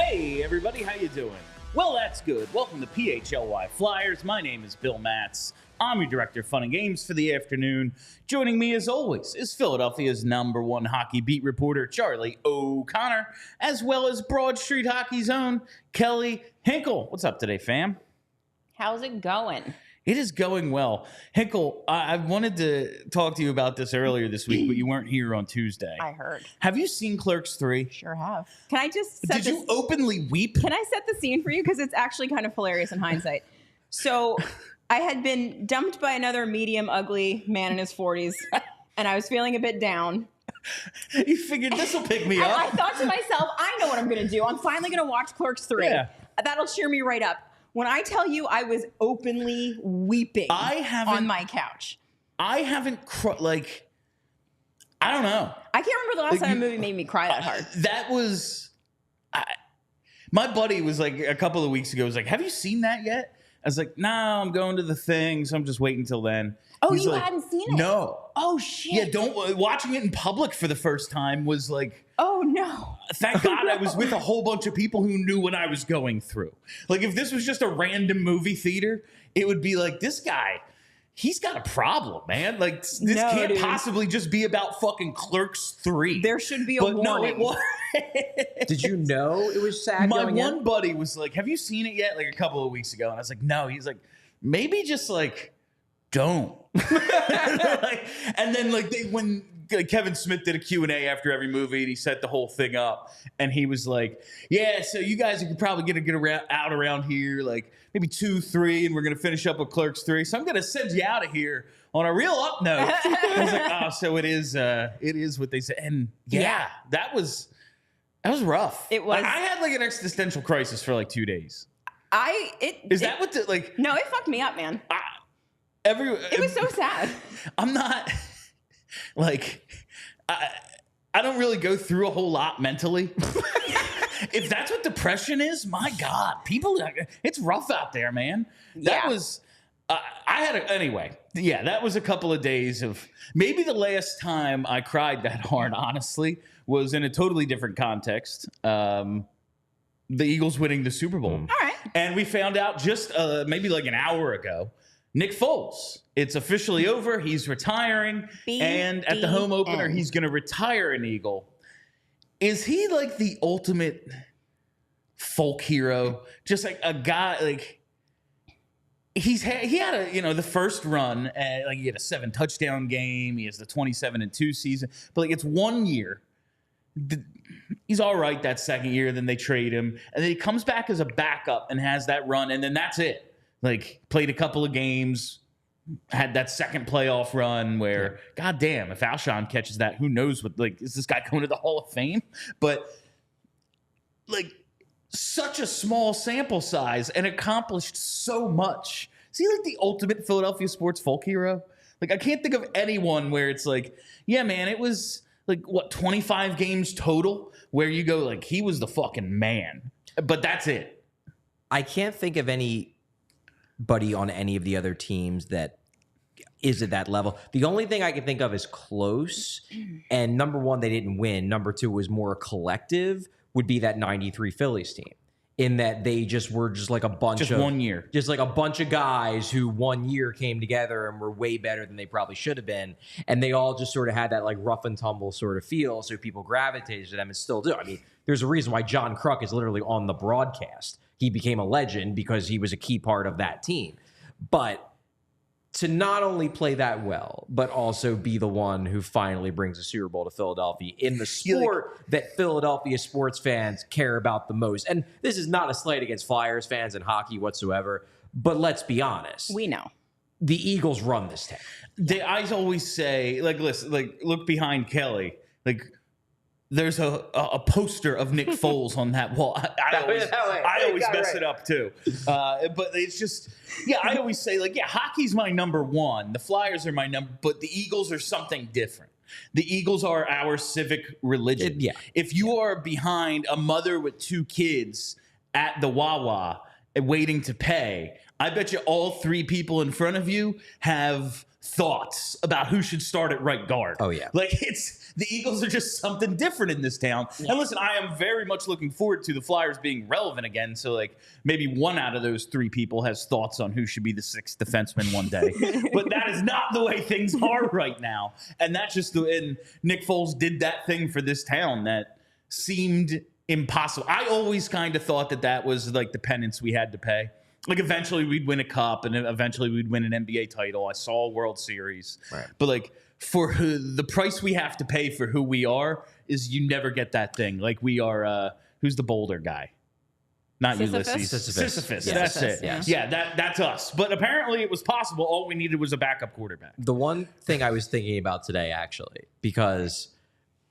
Hey everybody, how you doing? Well, that's good. Welcome to PHLY Flyers. My name is Bill Matz. I'm your director of fun and games for the afternoon. Joining me as always is Philadelphia's #1 hockey beat reporter, Charlie O'Connor, as well as Broad Street Hockey's own Kelly Hinkle. What's up today, fam? How's it going? It is going well. Hinkle, I wanted to talk to you about this earlier this week, but you weren't here on Tuesday. I heard. Have you seen Clerks 3? Sure have. Can I just set Did you openly weep? Can I set the scene for you? Because it's actually kind of hilarious in hindsight. So I had been dumped by another medium ugly man in his 40s, and I was feeling a bit down. You figured this will pick me And up. I thought to myself, I know what I'm going to do. I'm finally going to watch Clerks 3. Yeah. That'll cheer me right up. When I tell you I was openly weeping on my couch. I haven't, I don't know. I can't remember the last time a movie made me cry that hard. That was, my buddy was like, a couple of weeks ago, was like, have you seen that yet? I was like, no, I'm going to the thing, so I'm just waiting until then. Oh, He's you like, hadn't seen it? No. Oh, shit. Yeah, watching it in public for the first time was like, oh, no. Thank God I was with a whole bunch of people who knew what I was going through. Like, if this was just a random movie theater, it would be like, this guy, he's got a problem, man. Like, this can't possibly just be about fucking Clerks 3. There should be a warning. No, it was. Did you know it was sad? My one buddy was like, have you seen it yet? Like a couple of weeks ago. And I was like, no. He's like, maybe just like, don't. And then like when Kevin Smith did a Q&A after every movie and he set the whole thing up and he was like, yeah, so you guys are probably going to get out around here like maybe 2, 3, and we're going to finish up with Clerks 3. So I'm going to send you out of here on a real up note. I was like, oh, so it is what they said. And yeah. that was rough. It was. I had like an existential crisis for like 2 days. No, it fucked me up, man. It was so sad. I'm not like I don't really go through a whole lot mentally. If that's what depression is, my God, it's rough out there, man. That was anyway. Yeah, that was a couple of days of maybe the last time I cried that hard. Honestly, was in a totally different context. The Eagles winning the Super Bowl. All right, and we found out just maybe like an hour ago. Nick Foles, it's officially over. He's retiring. And at the home opener, he's going to retire an Eagle. Is he like the ultimate folk hero? Just like a guy, like he had the first run, like he had a 7-touchdown game. He has the 27-2 season. But like it's 1 year. He's all right that second year. Then they trade him. And then he comes back as a backup and has that run. And then that's it. Like, played a couple of games, had that second playoff run where, goddamn, if Alshon catches that, who knows what, like, is this guy going to the Hall of Fame? But, like, such a small sample size and accomplished so much. Is he, like, the ultimate Philadelphia sports folk hero? Like, I can't think of anyone where it's like, yeah, man, it was, like, 25 games total where you go, like, he was the fucking man. But that's it. I can't think of anybody on any of the other teams that is at that level. The only thing I can think of is close. And number one, they didn't win. Number two was more collective, would be that 93 Phillies team. In that they just were just like a bunch just of 1 year. Just like a bunch of guys who 1 year came together and were way better than they probably should have been. And they all just sort of had that like rough and tumble sort of feel. So people gravitated to them and still do. I mean, there's a reason why John Kruk is literally on the broadcast. He became a legend because he was a key part of that team. But to not only play that well, but also be the one who finally brings a Super Bowl to Philadelphia in the sport that Philadelphia sports fans care about the most. And this is not a slight against Flyers fans and hockey whatsoever, but let's be honest. We know. The Eagles run this town. I always say, like, listen, like, look behind Kelly. Like, there's a poster of Nick Foles on that wall. I always mess it up too. But it's just, I always say, like, hockey's my number one. The Flyers are my number, but the Eagles are something different. The Eagles are our civic religion. If you are behind a mother with 2 kids at the Wawa waiting to pay, I bet you all 3 people in front of you have thoughts about who should start at right guard. Oh, yeah. Like the Eagles are just something different in this town. Yeah. And listen, I am very much looking forward to the Flyers being relevant again. So like maybe one out of those three people has thoughts on who should be the sixth defenseman one day. But that is not the way things are right now. And that's just and Nick Foles did that thing for this town that seemed impossible. I always kind of thought that was like the penance we had to pay. Like eventually we'd win a cup and eventually we'd win an NBA title. I saw a World Series. Right. But like for the price we have to pay for who we are is you never get that thing. Like we are, who's the Boulder guy? Not Sisyphus? Ulysses. Sisyphus. Yeah. That's Sisyphus, it. yeah. That's us. But apparently it was possible. All we needed was a backup quarterback. The one thing I was thinking about today, actually, because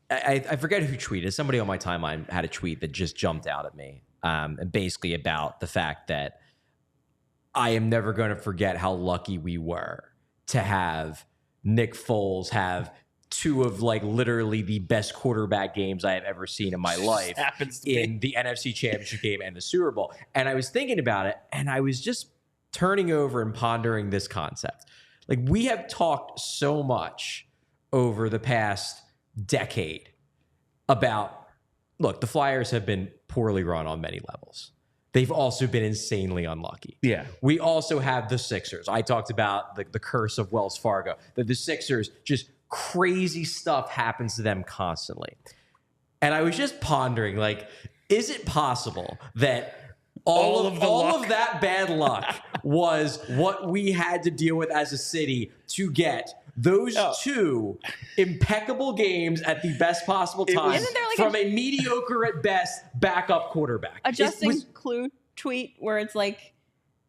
I forget who tweeted. Somebody on my timeline had a tweet that just jumped out at me, and basically about the fact that I am never going to forget how lucky we were to have Nick Foles have two of like literally the best quarterback games I have ever seen in my life in the NFC Championship game and the Super Bowl. And I was thinking about it, and I was just turning over and pondering this concept. Like we have talked so much over the past decade about, look, the Flyers have been poorly run on many levels. They've also been insanely unlucky. Yeah. We also have the Sixers. I talked about the curse of Wells Fargo, that the Sixers, just crazy stuff happens to them constantly. And I was just pondering, like, is it possible that all of that bad luck was what we had to deal with as a city to get those two impeccable games at the best possible time from a mediocre at best backup quarterback? A Justin Clue tweet where it's like,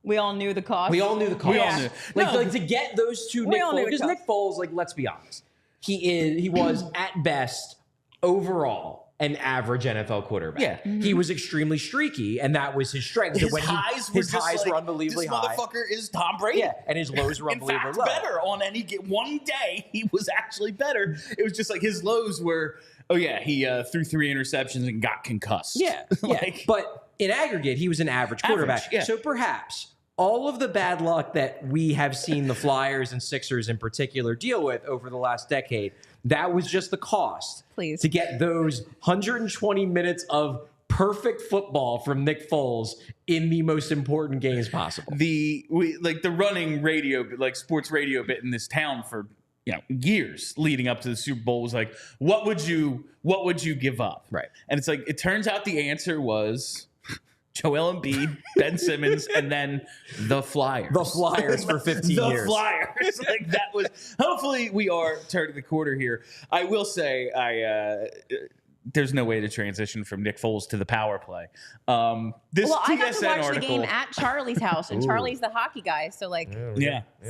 we all knew the cost. We all knew the cost. Yeah. Like to get those two Nick Foles, because Nick Foles, like, let's be honest, he was at best overall an average NFL quarterback. Yeah. Mm-hmm. He was extremely streaky, and that was his strength. His highs were unbelievably high. This motherfucker is Tom Brady. Yeah, and his lows were unbelievably low. Better on one day, he was actually better. It was just like his lows were, he threw 3 interceptions and got concussed. Yeah, but in aggregate, he was an average quarterback. Yeah. So perhaps all of the bad luck that we have seen the Flyers and Sixers in particular deal with over the last decade, that was just the cost to get those 120 minutes of perfect football from Nick Foles in the most important games possible. The running radio, like sports radio bit in this town for years leading up to the Super Bowl was like, what would you give up? Right. And it's like, it turns out the answer was Joel Embiid, Ben Simmons, and then the Flyers. The Flyers for 15 years. The Flyers. Like that was. Hopefully, we are turning the quarter here. I will say, there's no way to transition from Nick Foles to the power play. This I got TSN to watch article, the game at Charlie's house, and Charlie's the hockey guy, so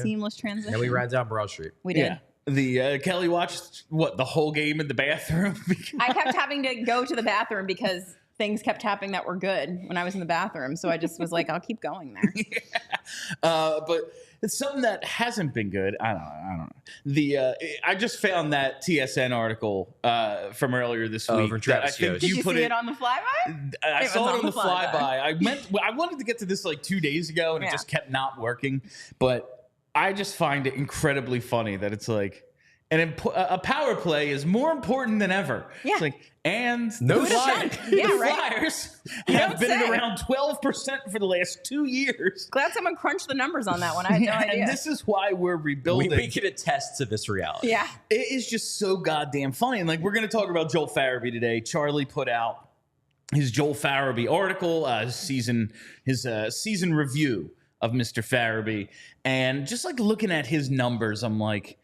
seamless transition. And we ran down Broad Street. We did. Yeah. The Kelly watched the whole game in the bathroom. I kept having to go to the bathroom because things kept happening that were good when I was in the bathroom. So I just was like, I'll keep going there. But it's something that hasn't been good. I don't know. I just found that TSN article from earlier this week. From Travis Did you see it on the flyby? I saw it on the flyby. I wanted to get to this like 2 days ago, and it just kept not working. But I just find it incredibly funny that it's like, a power play is more important than ever. Yeah. It's like, and no the Flyers, Flyers have been at around 12% for the last 2 years. Glad someone crunched the numbers on that one. I had no idea. And this is why we're rebuilding. We can attest to this reality. Yeah. It is just so goddamn funny. And like, we're going to talk about Joel Farabee today. Charlie put out his Joel Farabee article, his season review of Mr. Farabee. And just like looking at his numbers, I'm like,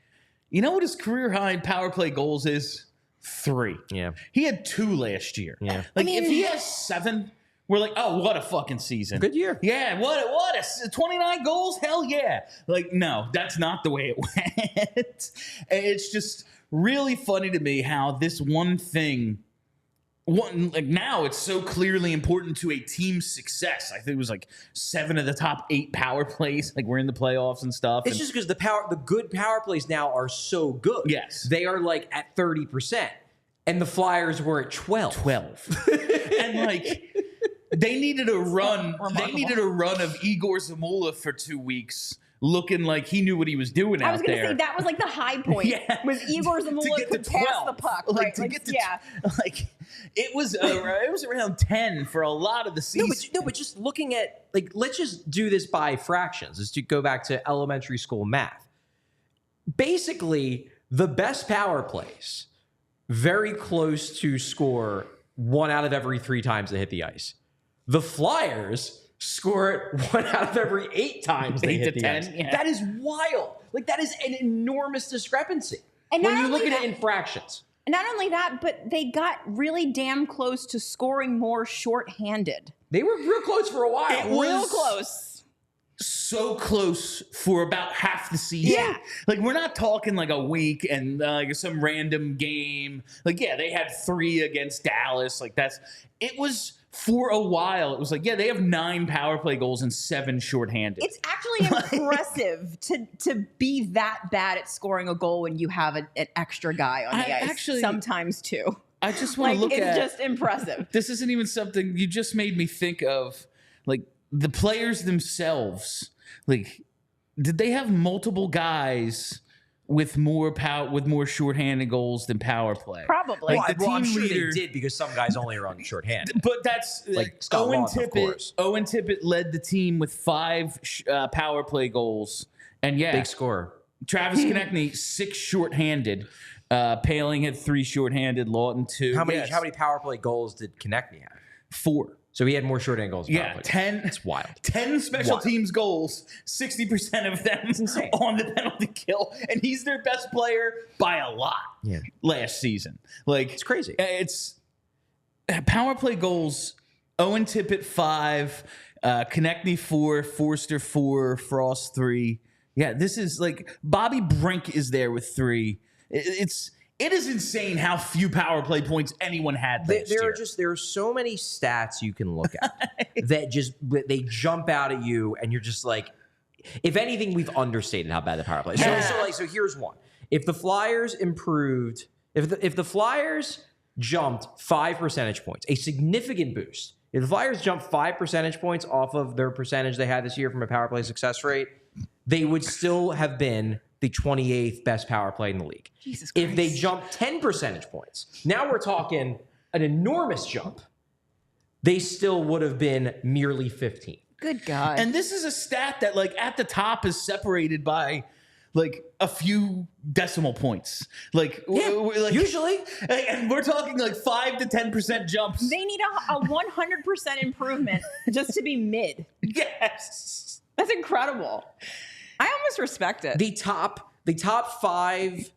you know what his career high in power play goals is? 3. Yeah. He had 2 last year. Yeah. Like, if he has 7, we're like, oh, what a fucking season. Good year. Yeah, what a 29 goals? Hell yeah. Like, no, that's not the way it went. It's just really funny to me how this one thing, now it's so clearly important to a team's success. I think it was like 7 of the top 8 power plays. Like, we're in the playoffs and stuff. It's just because the good power plays now are so good. Yes. They are like at 30%. And the Flyers were at 12. And like, they needed a run. Remarkable. They needed a run of Igor Zamula for 2 weeks looking like he knew what he was doing I was out going to there. say that was like the high point. Yeah. Was Igor Zamula could pass the puck, right? To get to like it was around 10 for a lot of the season. But just looking at, like, let's just do this by fractions. Let's go back to elementary school math. Basically, the best power plays very close to score 1 out of every 3 times they hit the ice. The Flyers score it 1 out of every 8 times they 8 hit to the 10, ice. yeah. That is wild. Like, that is an enormous discrepancy And when not you look only at it that- in fractions. Not only that, but they got really damn close to scoring more shorthanded. They were real close for a while. It was- Real close. So close for about half the season. Yeah. Like, we're not talking like a week and like some random game. Like, yeah, they had 3 against Dallas. Like, it was for a while. It was like, yeah, they have 9 power play goals and 7 shorthanded. It's actually impressive to be that bad at scoring a goal when you have an extra guy on the ice. Actually, sometimes too. I just want to look it's at just impressive. this. Isn't even something you just made me think of, like the players themselves. Like, did they have multiple guys with more shorthanded goals than power play? Probably. Like, Well, I'm team sure leader- they did, because some guys only run shorthanded. But that's Like Scott Owen Laughton, of Tippett. course. Owen Tippett led the team with 5 power play goals, and yeah, Big scorer. Travis Konechny 6 shorthanded. Paling had 3 shorthanded. Lawton 2. How many Yes. how many power play goals did Konechny have? 4. So he had more shorthand goals. Than power Yeah, play. 10. It's wild. 10 special Wild. teams goals, 60% of them insane. on the penalty kill, and he's their best player by a lot. Yeah. Last season, like It's crazy. It's power play goals. Owen Tippett 5, Konechny 4, Forster 4, Frost 3. Yeah, this is like Bobby Brink is there with 3. It is insane how few power play points anyone had last year. There are so many stats you can look at that they jump out at you, and you're just like, if anything, we've understated how bad the power play is. So here's one. If the Flyers improved, if the Flyers jumped 5 percentage points, a significant boost. If the Flyers jumped 5 percentage points off of their percentage they had this year from a power play success rate, they would still have been the 28th best power play in the league. Jesus Christ. If they jumped 10 percentage points, now we're talking an enormous jump, they still would have been merely 15th. Good God. And this is a stat that, like, at the top is separated by, like, a few decimal points. Like, like Usually. and we're talking like 5 to 10% jumps. they need a 100% improvement just to be mid. Yes. That's incredible. I almost respect it. The top 5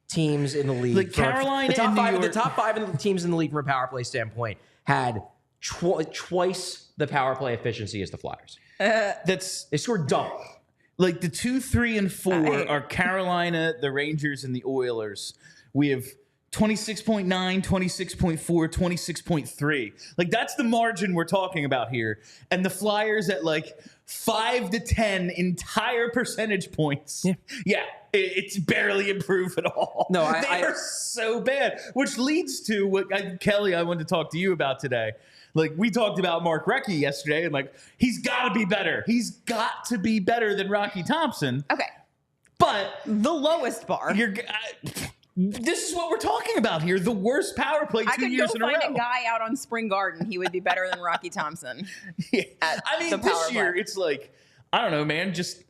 teams in the league, Like Carolina the top and New 5 York. the top 5 of the teams in the league from a power play standpoint had twice the power play efficiency as the Flyers. That's They scored double. like the 2, 3, and 4 are Carolina, the Rangers, and the Oilers. We have 26.9, 26.4, 26.3. Like, that's the margin we're talking about here. And the Flyers at like 5 to 10 entire percentage points. Yeah, it's barely improved at all. No, they are so bad. Which leads to what, Kelly, I wanted to talk to you about today. Like, we talked about Mark Recchi yesterday, and like, he's got to be better. He's got to be better than Rocky Thompson. Okay. But The lowest bar. this is what we're talking about here. The worst power play I 2 could years go in a row. find a guy out on Spring Garden. He would be better than Rocky Thompson. Yeah. at I mean, the this power year, play. it's like, I don't know, man, just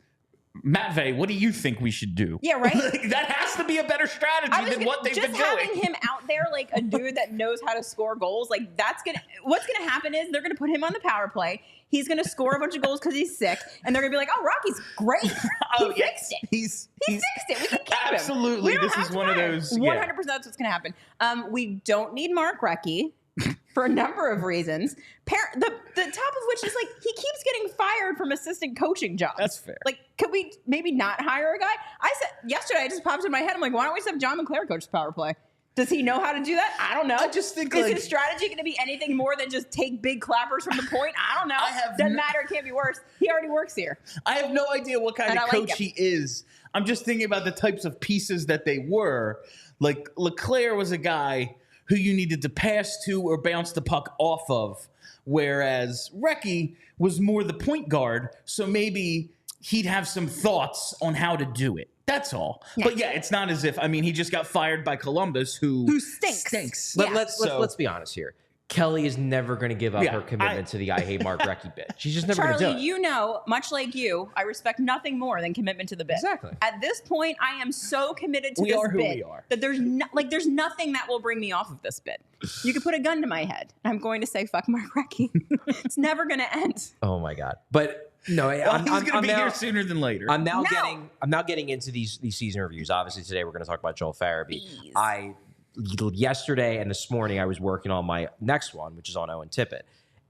Matvey, what do you think we should do? Yeah, right? Like, that has to be a better strategy than what they've just been having doing. him out there like a dude that knows how to score goals, like what's gonna happen is they're gonna put him on the power play. He's gonna score a bunch of goals because he's sick, and they're gonna be like, "Oh, Rocky's great. He fixed it. He He fixed it. We can keep him." Absolutely. We don't This have is to one of fire him. those. 100%. That's what's gonna happen. We don't need Mark Recchi for a number of reasons. The top of which is like he keeps getting fired from assistant coaching jobs. That's fair. Like, could we maybe not hire a guy? I said yesterday, it just popped in my head. I'm like, why don't we just have John McClare coach the power play? Does he know how to do that? I don't know. I just think, is like, his strategy going to be anything more than just take big clappers from the point? I don't know. Doesn't matter. It can't be worse. He already works here. I have no idea what kind And of I like coach him. he is. I'm just thinking about the types of pieces that they were. Like, LeClaire was a guy who you needed to pass to or bounce the puck off of, whereas Recchi was more the point guard, so maybe he'd have some thoughts on how to do it. That's all. Yeah. But yeah, it's not as if, I mean, he just got fired by Columbus, who stinks. But Yeah. let's be honest here. Kelly is never going to give up her commitment to the I hate Mark Recchi bit. She's just never going to do it. Charlie, you know, much like you, I respect nothing more than commitment to the bit. Exactly. At this point, I am so committed to We this are who bit we are. that there's nothing that will bring me off of this bit. You could put a gun to my head. I'm going to say fuck Mark Recchi. It's never going to end. Oh my God. But no, he's going to be here sooner than later. I'm now getting into these season reviews. Obviously, today we're going to talk about Joel Farabee. Yesterday and this morning, I was working on my next one, which is on Owen Tippett.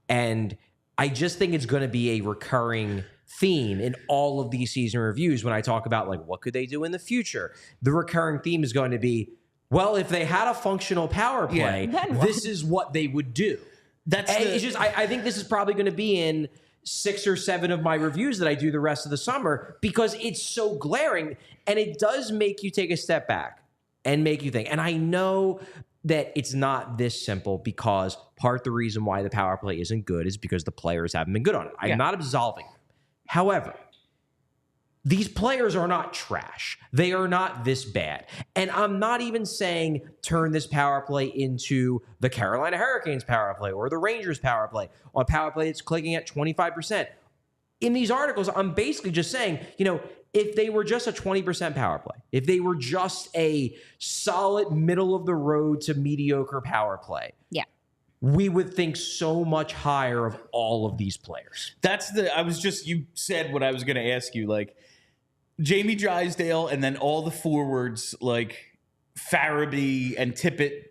And I just think it's going to be a recurring theme in all of these season reviews when I talk about, like, what could they do in the future? The recurring theme is going to be, well, if they had a functional power play, this is what they would do. It's just, I think this is probably going to be in 6 or 7 of my reviews that I do the rest of the summer because it's so glaring and it does make you take a step back and make you think. And I know that it's not this simple because part of the reason why the power play isn't good is because the players haven't been good on it. I'm not absolving them. However, these players are not trash. They are not this bad. And I'm not even saying turn this power play into the Carolina Hurricanes power play or the Rangers power play, or a power play that's clicking at 25%. In these articles, I'm basically just saying, if they were just a 20% power play, if they were just a solid middle of the road to mediocre power play, we would think so much higher of all of these players. You said what I was going to ask you, like Jamie Drysdale and then all the forwards like Farabee and Tippett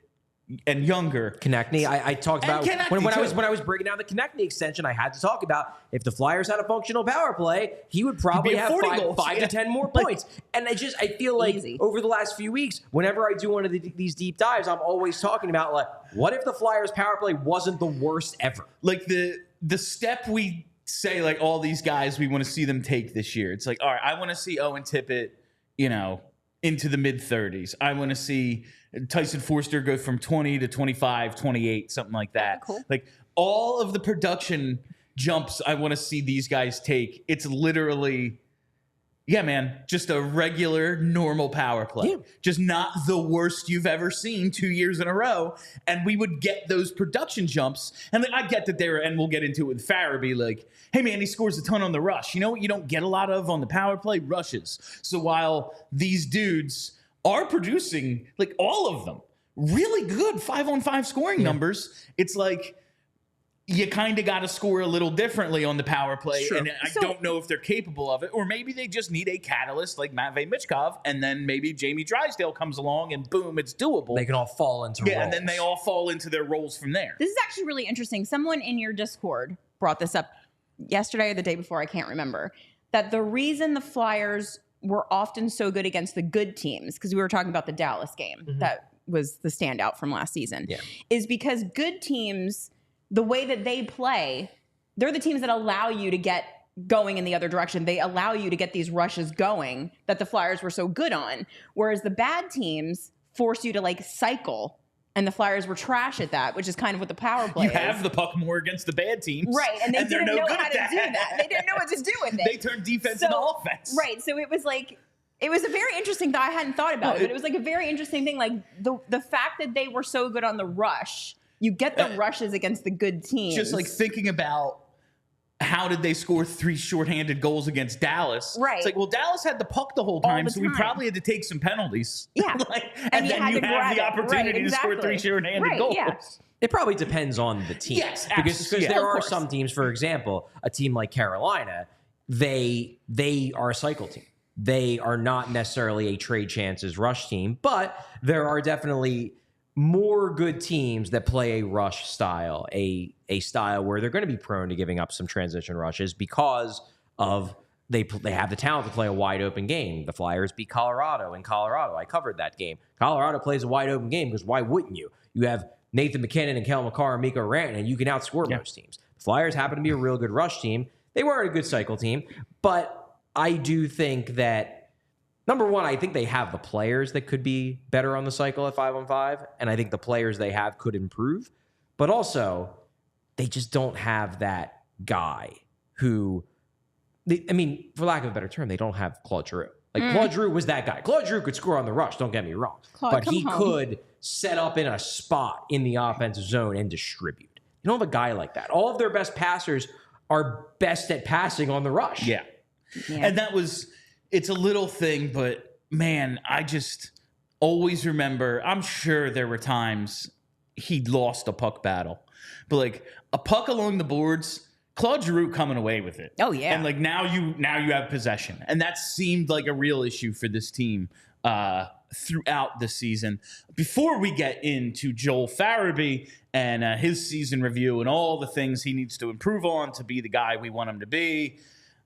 and Younger. Konechny, I talked about when I was breaking down the Konechny extension, I had to talk about if the Flyers had a functional power play, he would probably have 5 to 10 more points. And I feel like over the last few weeks, whenever I do one of these deep dives, I'm always talking about, like, what if the Flyers power play wasn't the worst ever? Like the step we say, like, all these guys, we want to see them take this year. It's like, all right, I want to see Owen Tippett, into the mid-30s. I want to see Tyson Forster go from 20 to 25, 28, something like that. Cool. Like, all of the production jumps I want to see these guys take, it's literally, just a regular, normal power play. Yeah. Just not the worst you've ever seen 2 years in a row. And we would get those production jumps. And I get that and we'll get into it with Farabee, like, hey, man, he scores a ton on the rush. You know what you don't get a lot of on the power play? Rushes. So while these dudes are producing, like, all of them, really good 5-on-5 scoring numbers, it's like, you kind of got to score a little differently on the power play. Sure. And I don't know if they're capable of it. Or maybe they just need a catalyst like Matvei Michkov, and then maybe Jamie Drysdale comes along and boom, it's doable. They can all fall into roles. And then they all fall into their roles from there. This is actually really interesting. Someone in your Discord brought this up yesterday or the day before, I can't remember, that the reason the Flyers were often so good against the good teams, because we were talking about the Dallas game, that was the standout from last season, is because good teams, the way that they play, they're the teams that allow you to get going in the other direction. They allow you to get these rushes going that the Flyers were so good on. Whereas the bad teams force you to, like, cycle. And the Flyers were trash at that, which is kind of what the power play is. You have the puck more against the bad teams. Right, and they didn't know how to do that. They didn't know what to do with it. They turned defense into offense. Right, so it was like, it was a very interesting thought. I hadn't thought about it, but it was like a very interesting thing. Like the fact that they were so good on the rush, you get the rushes against the good teams. Just like thinking about how did they score 3 shorthanded goals against Dallas? Right. It's like, well, Dallas had the puck the whole time, so we probably had to take some penalties. Yeah. and then you have the opportunity to score 3 shorthanded goals. Yeah. It probably depends on the team. Yes, because there are some teams, for example, a team like Carolina, they are a cycle team. They are not necessarily a trade chances rush team, but there are definitely more good teams that play a rush style, a style where they're going to be prone to giving up some transition rushes because of they have the talent to play a wide open game. The Flyers beat Colorado in Colorado. I covered that game. Colorado plays a wide open game because why wouldn't you? You have Nathan McKinnon and Kale McCarr and Mikko Rantanen, and you can outscore most teams. The Flyers happen to be a real good rush team. They weren't a good cycle team, but I do think that, number one, I think they have the players that could be better on the cycle at 5-on-5, and I think the players they have could improve. But also, they just don't have that guy who for lack of a better term, they don't have Claude Giroux. Like Claude Giroux was that guy. Claude Giroux could score on the rush, don't get me wrong. But he could set up in a spot in the offensive zone and distribute. You don't have a guy like that. All of their best passers are best at passing on the rush. Yeah. And it's a little thing, but man, I just always remember, I'm sure there were times he lost a puck battle, but like a puck along the boards, Claude Giroux coming away with it. Oh yeah. And like now you have possession. And that seemed like a real issue for this team throughout the season. Before we get into Joel Farabee and his season review and all the things he needs to improve on to be the guy we want him to be,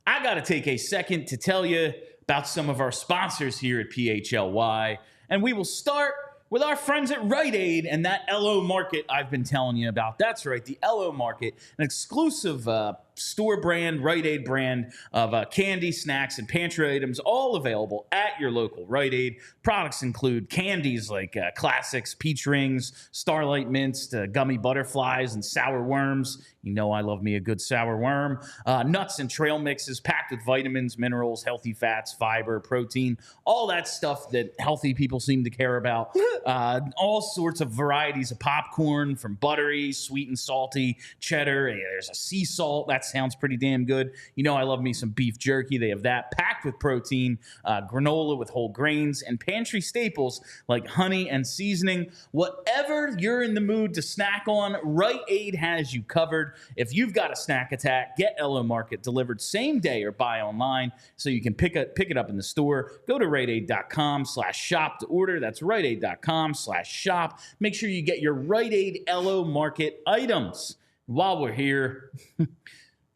I got to take a second to tell you about some of our sponsors here at PHLY. And we will start with our friends at Rite Aid and that LO Market I've been telling you about. That's right, the LO Market, an exclusive store brand, Rite Aid brand of candy, snacks, and pantry items, all available at your local Rite Aid. Products include candies like Classics, Peach Rings, Starlight Mints, Gummy Butterflies, and Sour Worms. You know I love me a good sour worm. Nuts and trail mixes packed with vitamins, minerals, healthy fats, fiber, protein, all that stuff that healthy people seem to care about. All sorts of varieties of popcorn, from buttery, sweet and salty, cheddar. There's a sea salt. That sounds pretty damn good. You know I love me some beef jerky. They have that packed with protein, granola with whole grains, and pantry staples like honey and seasoning. Whatever you're in the mood to snack on, Rite Aid has you covered. If you've got a snack attack, get LO Market delivered same day or buy online so you can pick it up in the store. Go to riteaid.com/shop to order. That's riteaid.com/shop. Make sure you get your Rite Aid LO Market items. While we're here,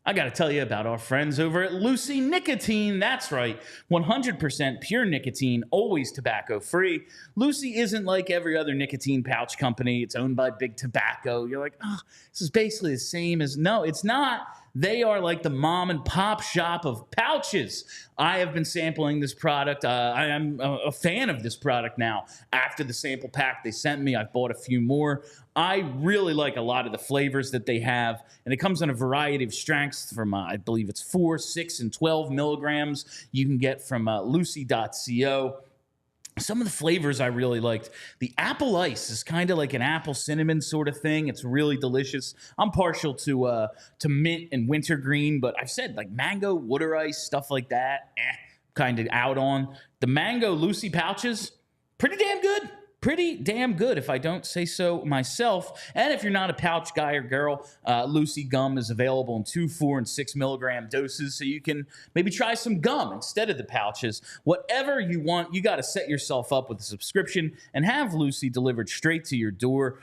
I got to tell you about our friends over at Lucy Nicotine. That's right, 100% pure nicotine, always tobacco-free. Lucy isn't like every other nicotine pouch company. It's owned by Big Tobacco. You're like, oh, this is basically the same as... No, it's not. They are like the mom and pop shop of pouches. I have been sampling this product. I am a fan of this product now. After the sample pack they sent me, I've bought a few more. I really like a lot of the flavors that they have, and it comes in a variety of strengths from, I believe it's 4, 6, and 12 milligrams. You can get from lucy.co. Some of the flavors I really liked. The apple ice is kind of like an apple cinnamon sort of thing. It's really delicious. I'm partial to mint and wintergreen, but I've said like mango, water ice, stuff like that, kind of out on. The mango Lucy pouches, pretty damn good. Pretty damn good, if I don't say so myself. And if you're not a pouch guy or girl, Lucy gum is available in 2, 4, and 6 milligram doses, so you can maybe try some gum instead of the pouches. Whatever you want, you got to set yourself up with a subscription and have Lucy delivered straight to your door.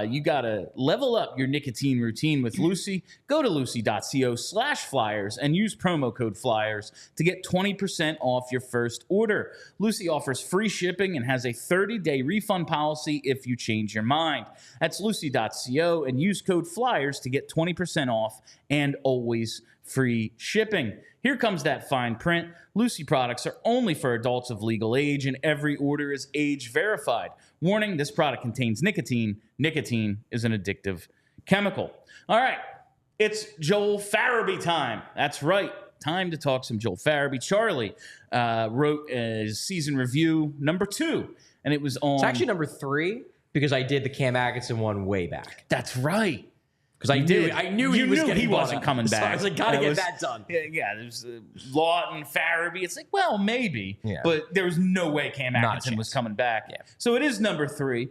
You got to level up your nicotine routine with Lucy. Go to lucy.co/flyers and use promo code FLYERS to get 20% off your first order. Lucy offers free shipping and has a 30-day refund policy if you change your mind. That's lucy.co and use code FLYERS to get 20% off and always free shipping. Here comes that fine print. Lucy products are only for adults of legal age, and every order is age verified. Warning, this product contains nicotine. Nicotine is an addictive chemical. All right, it's Joel Farabee time. That's right. Time to talk some Joel Farabee. Charlie wrote his season review number 2, and it was on... It's actually number 3 because I did the Cam Atkinson one way back. That's right. Because I knew he wasn't coming back. So I was like, gotta get that done. Yeah, there's Lawton, Farabee. It's like, well, maybe. Yeah. But there was no way Cam Atkinson was coming back. Yeah. So it is number 3.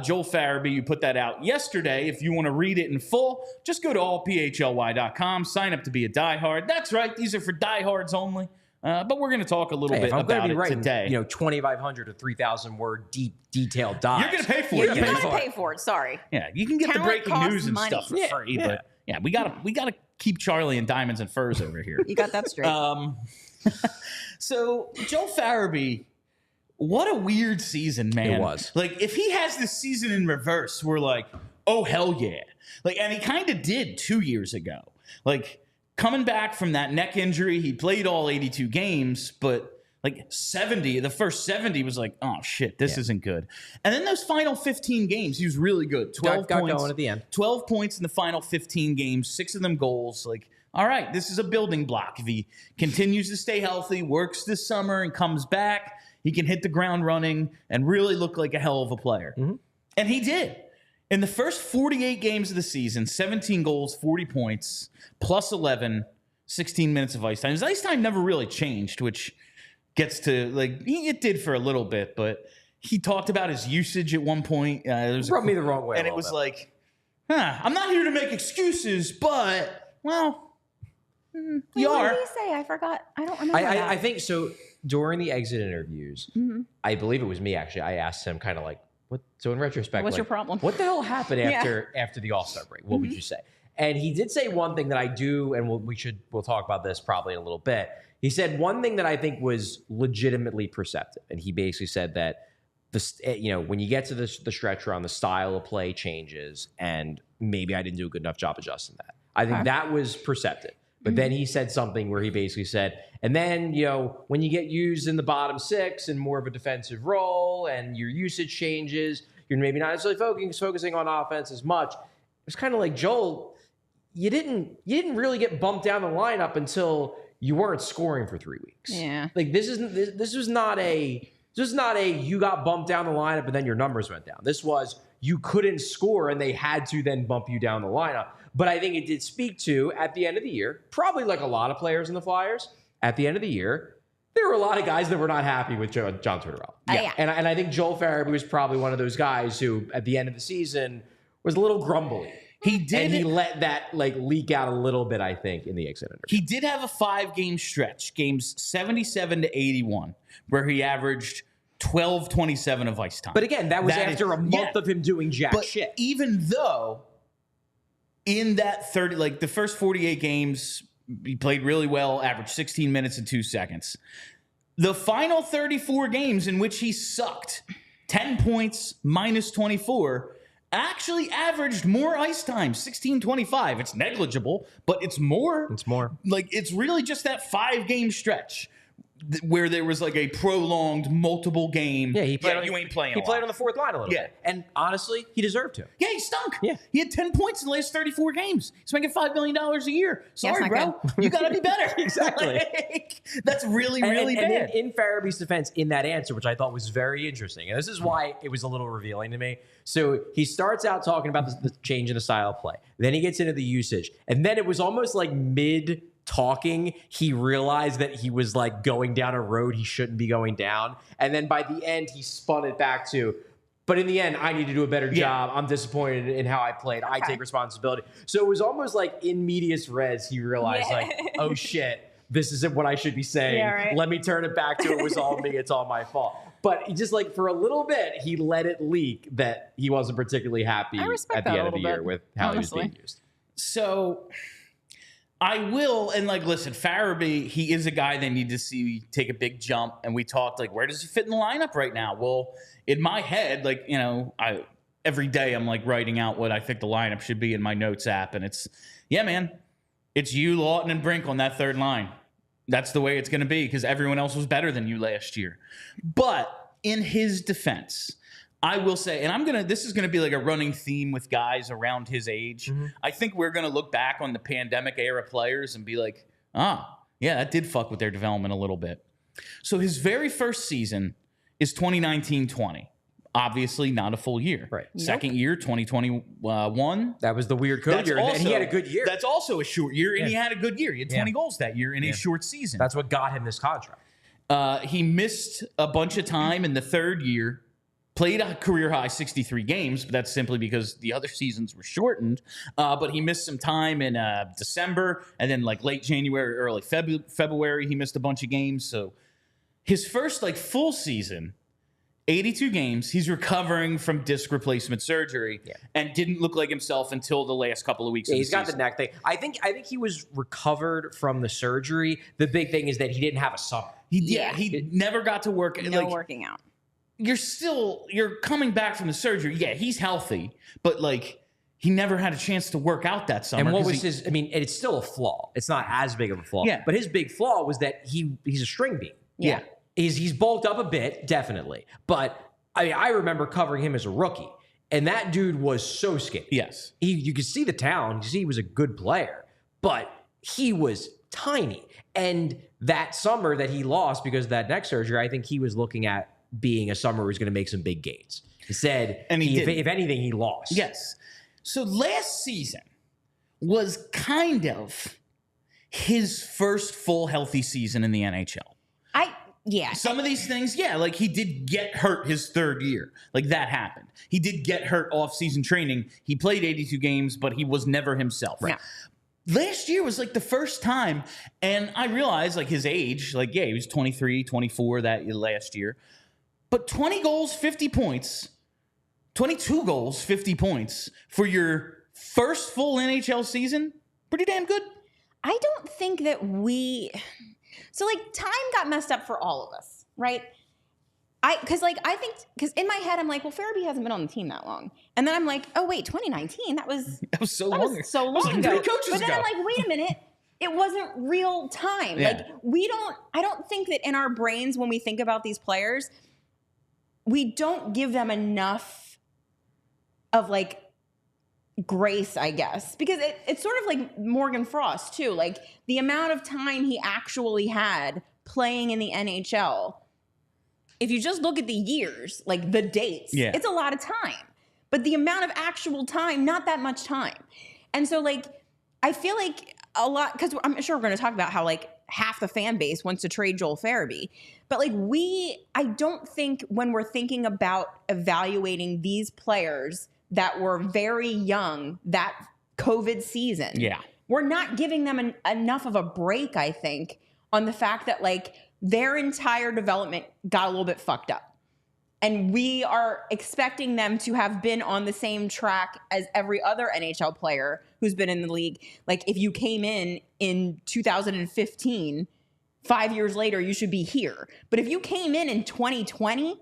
Joel Farabee, you put that out yesterday. If you want to read it in full, just go to allphly.com, sign up to be a diehard. That's right. These are for diehards only. But we're going to talk a little bit about it today. 2,500 to 3,000 word deep detailed dives. You're going to pay for it. You're going to pay for it. Sorry. Yeah, you can get the breaking news and stuff for free. Yeah. But yeah, we gotta keep Charlie in diamonds and furs over here. You got that straight. So Joel Farabee, what a weird season, man. It was. Like, if he has this season in reverse, we're like, oh hell yeah. Like, and he kind of did 2 years ago. Like, coming back from that neck injury, he played all 82 games, but like the first 70 was like, oh shit, this isn't good. And then those final 15 games, he was really good. 12 got points going at the end. 12 points in the final 15 games, 6 of them goals. Like, all right, this is a building block. If he continues to stay healthy, works this summer, and comes back, he can hit the ground running and really look like a hell of a player. And he did. In the first 48 games of the season, 17 goals, 40 points, plus 11, 16 minutes of ice time. His ice time never really changed, which gets to, like, it did for a little bit, but he talked about his usage at one point. It rubbed me the wrong way. And it was like, I'm not here to make excuses, but, well, you are. What did he say? I forgot. I don't remember that. I think so. During the exit interviews, I believe it was me, actually. I asked him kind of like, what? So in retrospect, What's like, your problem? What the hell happened after the All-Star break? What would you say? And he did say one thing that I do, and we'll talk about this probably in a little bit. He said one thing that I think was legitimately perceptive, and he basically said that when you get to the stretch run, the style of play changes, and maybe I didn't do a good enough job adjusting that. I think that was perceptive. But then he said something where he basically said, and then, when you get used in the bottom six in more of a defensive role and your usage changes, you're maybe not necessarily focusing on offense as much. It's kind of like, Joel, you didn't really get bumped down the lineup until you weren't scoring for 3 weeks. Yeah. Like this was not a you got bumped down the lineup and then your numbers went down. This was you couldn't score and they had to then bump you down the lineup. But I think it did speak to, at the end of the year, probably like a lot of players in the Flyers, at the end of the year, there were a lot of guys that were not happy with John Tortorella. Yeah. And I think Joel Farabee was probably one of those guys who, at the end of the season, was a little grumbly. He did. And he let that leak out a little bit, I think, in the exit interview. He did have a 5-game stretch, games 77 to 81, where he averaged 12-27 of ice time. But again, that was after a month of him doing jack shit. Even though in that 30, the first 48 games, he played really well, averaged 16 minutes and 2 seconds. The final 34 games in which he sucked, 10 points, minus 24, actually averaged more ice time, 16-25. It's negligible, but it's more. It's more. It's really just that 5-game stretch where there was a prolonged multiple game. Yeah, he played. You ain't playing. He played on the fourth line a little bit. And honestly, he deserved to. Yeah, he stunk. Yeah. He had 10 points in the last 34 games. He's making $5 million a year. Sorry, bro. Good. You got to be better. Exactly. That's really bad. And in Farabee's defense, in that answer, which I thought was very interesting, and this is why it was a little revealing to me. So he starts out talking about the change in the style of play. Then he gets into the usage. And then it was almost like mid-talking, he realized that he was going down a road he shouldn't be going down. And then by the end, he spun it back to, but in the end, I need to do a better job. I'm disappointed in how I played. I take responsibility. So it was almost like in medias res, he realized oh shit, this isn't what I should be saying. Yeah, right. Let me turn it back to it was all me. It's all my fault. But he just for a little bit, he let it leak that he wasn't particularly happy at the end of the year with how he was being used. So I will, and listen, Farabee, he is a guy they need to see take a big jump. And we talked, where does he fit in the lineup right now? Well, in my head, every day I'm writing out what I think the lineup should be in my notes app. And it's, man, it's you, Lawton, and Brink on that third line. That's the way it's going to be because everyone else was better than you last year. But in his defense, I will say, and this is going to be a running theme with guys around his age. I think we're going to look back on the pandemic era players and be like, that did fuck with their development a little bit. So his very first season is 2019-20. Obviously not a full year. Right. Second year, 2021. That was the weird code year. And he had a good year. That's also a short year, and he had a good year. He had 20 goals that year in a short season. That's what got him this contract. He missed a bunch of time in the third year, played a career-high 63 games, but that's simply because the other seasons were shortened. But he missed some time in December, and then late January, early February, he missed a bunch of games. So his first full season, 82 games, he's recovering from disc replacement surgery and didn't look like himself until the last couple of weeks of the season. He's got the neck thing. I think he was recovered from the surgery. The big thing is that he didn't have a summer. He never got to work. No working out. You're coming back from the surgery. Yeah, he's healthy, but he never had a chance to work out that summer. And what was his, it's still a flaw. It's not as big of a flaw. Yeah. But his big flaw was that he's a string bean. Yeah. He's bulked up a bit, definitely. But I remember covering him as a rookie, and that dude was so skinny. Yes. You could see the talent. You could see he was a good player, but he was tiny. And that summer that he lost because of that neck surgery, I think he was looking at being a summer where he was going to make some big gains. He said, and he if anything, he lost. Yes. So last season was kind of his first full healthy season in the NHL. Some of these things, like he did get hurt his third year. Like that happened. He did get hurt off-season training. He played 82 games, but he was never himself. Right. Last year was like the first time, and I realized like his age, like, he was 23, 24 that last year. But 20 goals, 50 points, 22 goals, 50 points for your first full NHL season, pretty damn good. I don't think that so like time got messed up for all of us, right? Because in my head I'm like, well, Farabee hasn't been on the team that long, and then I'm like, oh wait, 2019, that was so long ago. But then I'm like, wait a minute, it wasn't real time. Yeah. Like I don't think that in our brains when we think about these players, we don't give them enough of like grace, I guess, because it's sort of like Morgan Frost too. Like the amount of time he actually had playing in the NHL, if you just look at the years, like the dates, it's a lot of time. But the amount of actual time, not that much time. And so like, I feel like a lot, because I'm sure we're going to talk about how like half the fan base wants to trade Joel Farabee. But like I don't think when we're thinking about evaluating these players that were very young that COVID season, we're not giving them enough of a break, I think, on the fact that like their entire development got a little bit fucked up. And we are expecting them to have been on the same track as every other NHL player who's been in the league. Like if you came in 2015, 5 years later, you should be here. But if you came in 2020,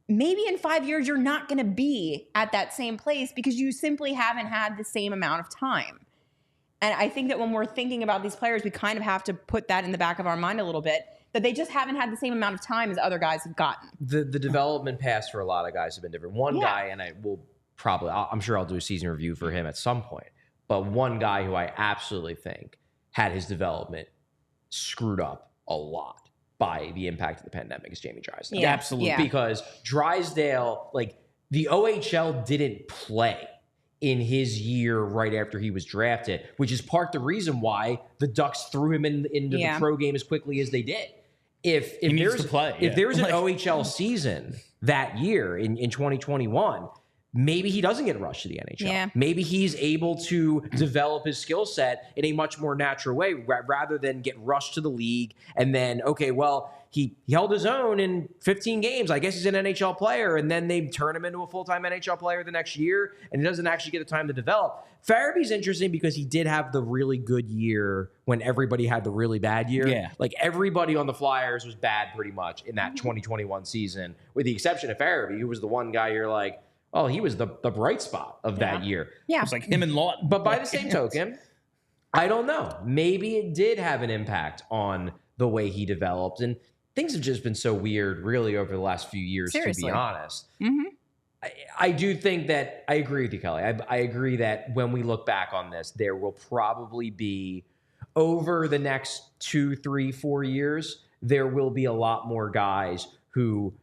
maybe in 5 years, you're not going to be at that same place because you simply haven't had the same amount of time. And I think that when we're thinking about these players, we kind of have to put that in the back of our mind a little bit, that they just haven't had the same amount of time as other guys have gotten. The development paths for a lot of guys have been different. One guy, and I'm sure I'll do a season review for him at some point, but one guy who I absolutely think had his development screwed up a lot by the impact of the pandemic is Jamie Drysdale. Yeah, absolutely. Yeah. Because Drysdale, like the OHL didn't play in his year right after he was drafted, which is part the reason why the Ducks threw him into the pro game as quickly as they did. If there's an OHL season that year in 2021, maybe he doesn't get rushed to the NHL. Yeah. Maybe he's able to develop his skill set in a much more natural way rather than get rushed to the league and then, okay, well, he held his own in 15 games. I guess he's an NHL player, and then they turn him into a full-time NHL player the next year, and he doesn't actually get the time to develop. Farabee's interesting because he did have the really good year when everybody had the really bad year. Yeah. Like everybody on the Flyers was bad pretty much in that 2021 season, with the exception of Farabee, who was the one guy you're like, oh, he was the bright spot of that year. Yeah. It was like him and Lawton. But by the same token, I don't know. Maybe it did have an impact on the way he developed. And things have just been so weird, really, over the last few years, Seriously. to be honest. Mm-hmm. I do think that I agree with you, Kelly. I agree that when we look back on this, there will probably be, over the next 2, 3, 4 years, there will be a lot more guys who,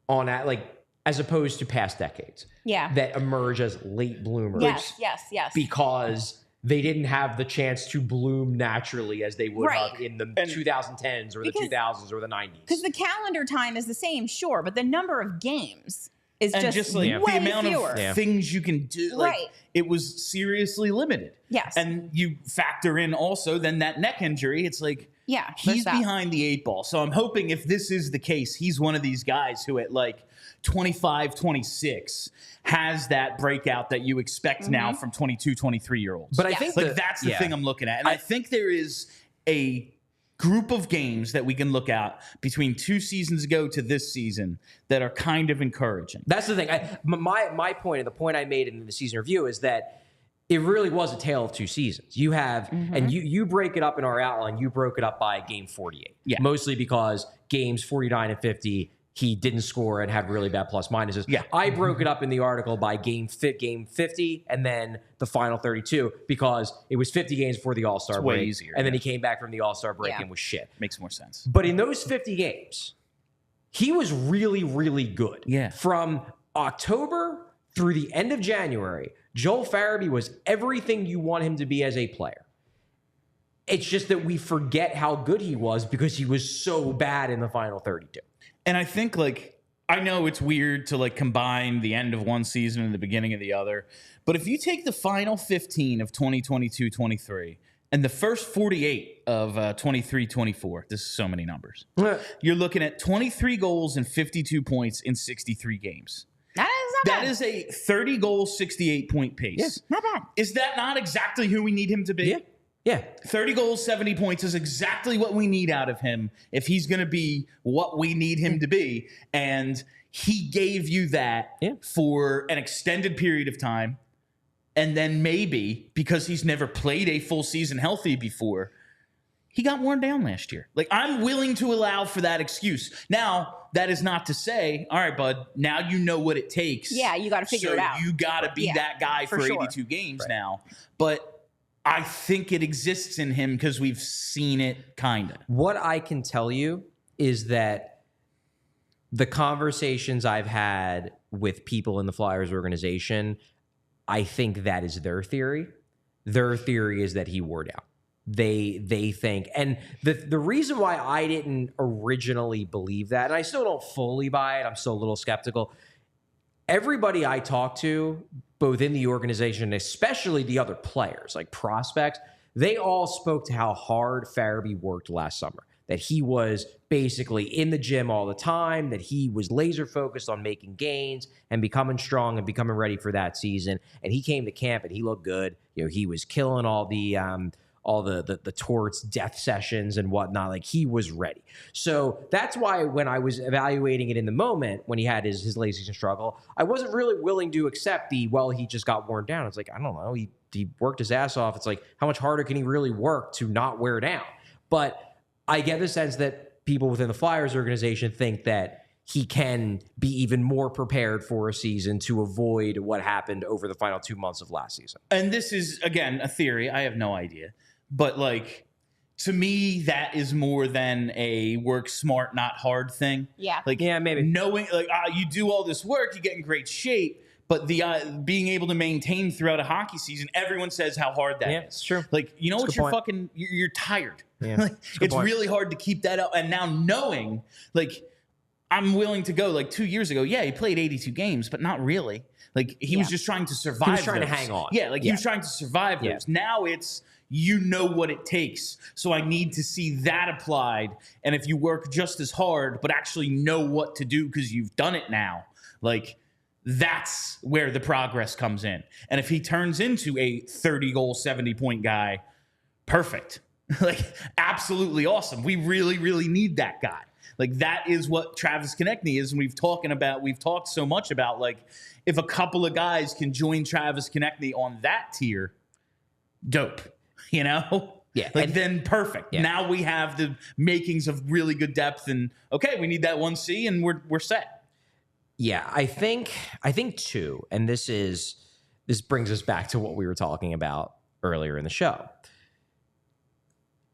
as opposed to past decades, that emerge as late bloomers. Yes. Because they didn't have the chance to bloom naturally as they would have in the 2010s or the 2000s or the 90s. Because the calendar time is the same, sure, but the number of games is just like way the amount fewer. of things you can do. Like, it was seriously limited. Yes. And you factor in also then that neck injury. It's like, he's behind the 8 ball. So I'm hoping if this is the case, he's one of these guys who at like 25, 26 has that breakout that you expect now from 22, 23-year-olds. But I think that's the thing I'm looking at. And I think there is a group of games that we can look at between 2 seasons ago to this season that are kind of encouraging. That's the thing. My point, and the point I made in the season review, is that it really was a tale of 2 seasons. You have, and you break it up in our outline, you broke it up by game 48. Yeah. Mostly because games 49 and 50 he didn't score and had really bad plus minuses. Yeah. I broke it up in the article by game 50 and then the final 32 because it was 50 games before the All-Star break. Way easier. And then he came back from the All-Star break and was shit. Makes more sense. But in those 50 games, he was really, really good. Yeah. From October through the end of January, Joel Farabee was everything you want him to be as a player. It's just that we forget how good he was because he was so bad in the final 32. And I think, like, I know it's weird to, like, combine the end of one season and the beginning of the other. But if you take the final 15 of 2022-23 and the first 48 of 23-24, this is so many numbers. You're looking at 23 goals and 52 points in 63 games. That is not bad. That is a 30-goal, 68-point pace. Yeah. Not bad. Is that not exactly who we need him to be? Yeah. Yeah. 30 goals, 70 points is exactly what we need out of him if he's going to be what we need him to be. And he gave you that for an extended period of time. And then maybe, because he's never played a full season healthy before, he got worn down last year. Like, I'm willing to allow for that excuse. Now, that is not to say, all right, bud, now you know what it takes. Yeah, you got to figure it out. You got to be that guy for 82 games now. But I think it exists in him because we've seen it, kind of. What I can tell you is that the conversations I've had with people in the Flyers organization, I think that is their theory. Their theory is that he wore down. They think, and the reason why I didn't originally believe that, and I still don't fully buy it, I'm still a little skeptical. Everybody I talk to, both in the organization, especially the other players, like prospects, they all spoke to how hard Farabee worked last summer. That he was basically in the gym all the time, that he was laser focused on making gains and becoming strong and becoming ready for that season. And he came to camp and he looked good. You know, he was killing all the torts, death sessions and whatnot. Like, he was ready. So that's why when I was evaluating it in the moment, when he had his late season struggle, I wasn't really willing to accept he just got worn down. It's like, I don't know. He worked his ass off. It's like, how much harder can he really work to not wear down? But I get the sense that people within the Flyers organization think that he can be even more prepared for a season to avoid what happened over the final 2 months of last season. And this is, again, a theory. I have no idea. But, like, to me, that is more than a work smart, not hard thing. Yeah. Like, yeah, maybe. Knowing, like, you do all this work, you get in great shape, but the being able to maintain throughout a hockey season, everyone says how hard that is. It's true. Like, you know what, you're tired. Yeah, like, it's really hard to keep that up. And now knowing, like, I'm willing to go, like, 2 years ago, yeah, he played 82 games, but not really. Like, he was just trying to survive. He was trying to hang on. Yeah, like, he was trying to survive those. Now it's, you know what it takes. So I need to see that applied. And if you work just as hard, but actually know what to do because you've done it now, like, that's where the progress comes in. And if he turns into a 30-goal, 70-point guy, perfect. Like, absolutely awesome. We really, really need that guy. Like, that is what Travis Konechny is. And we've talked so much about, like, if a couple of guys can join Travis Konechny on that tier, dope, you know? Yeah. Like, then perfect. Yeah. Now we have the makings of really good depth, and okay, we need that 1C and we're set. Yeah, I think too, and this brings us back to what we were talking about earlier in the show.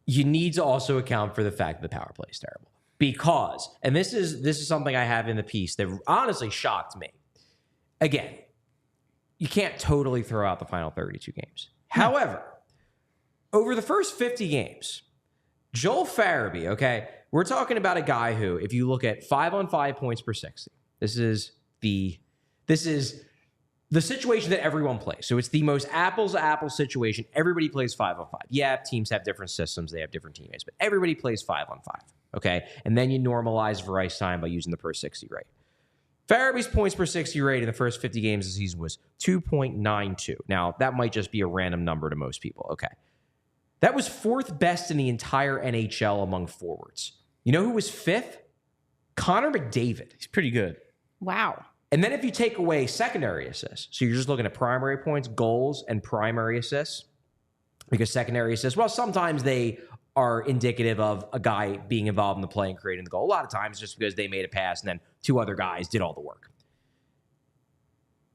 You need to also account for the fact that the power play is terrible. Because, and this is something I have in the piece that honestly shocked me. Again, you can't totally throw out the final 32 games. However, over the first 50 games, Joel Farabee, okay, we're talking about a guy who, if you look at 5-on-5 points per 60, this is the situation that everyone plays. So it's the most apples-to-apples situation. Everybody plays 5-on-5. Yeah, teams have different systems. They have different teammates. But everybody plays 5-on-5, okay? And then you normalize for ice time by using the per 60 rate. Farabee's points per 60 rate in the first 50 games of the season was 2.92. Now, that might just be a random number to most people. Okay. That was fourth best in the entire NHL among forwards. You know who was fifth? Connor McDavid. He's pretty good. Wow. And then if you take away secondary assists, so you're just looking at primary points, goals, and primary assists, because secondary assists, well, sometimes they are indicative of a guy being involved in the play and creating the goal. A lot of times just because they made a pass and then 2 other guys did all the work.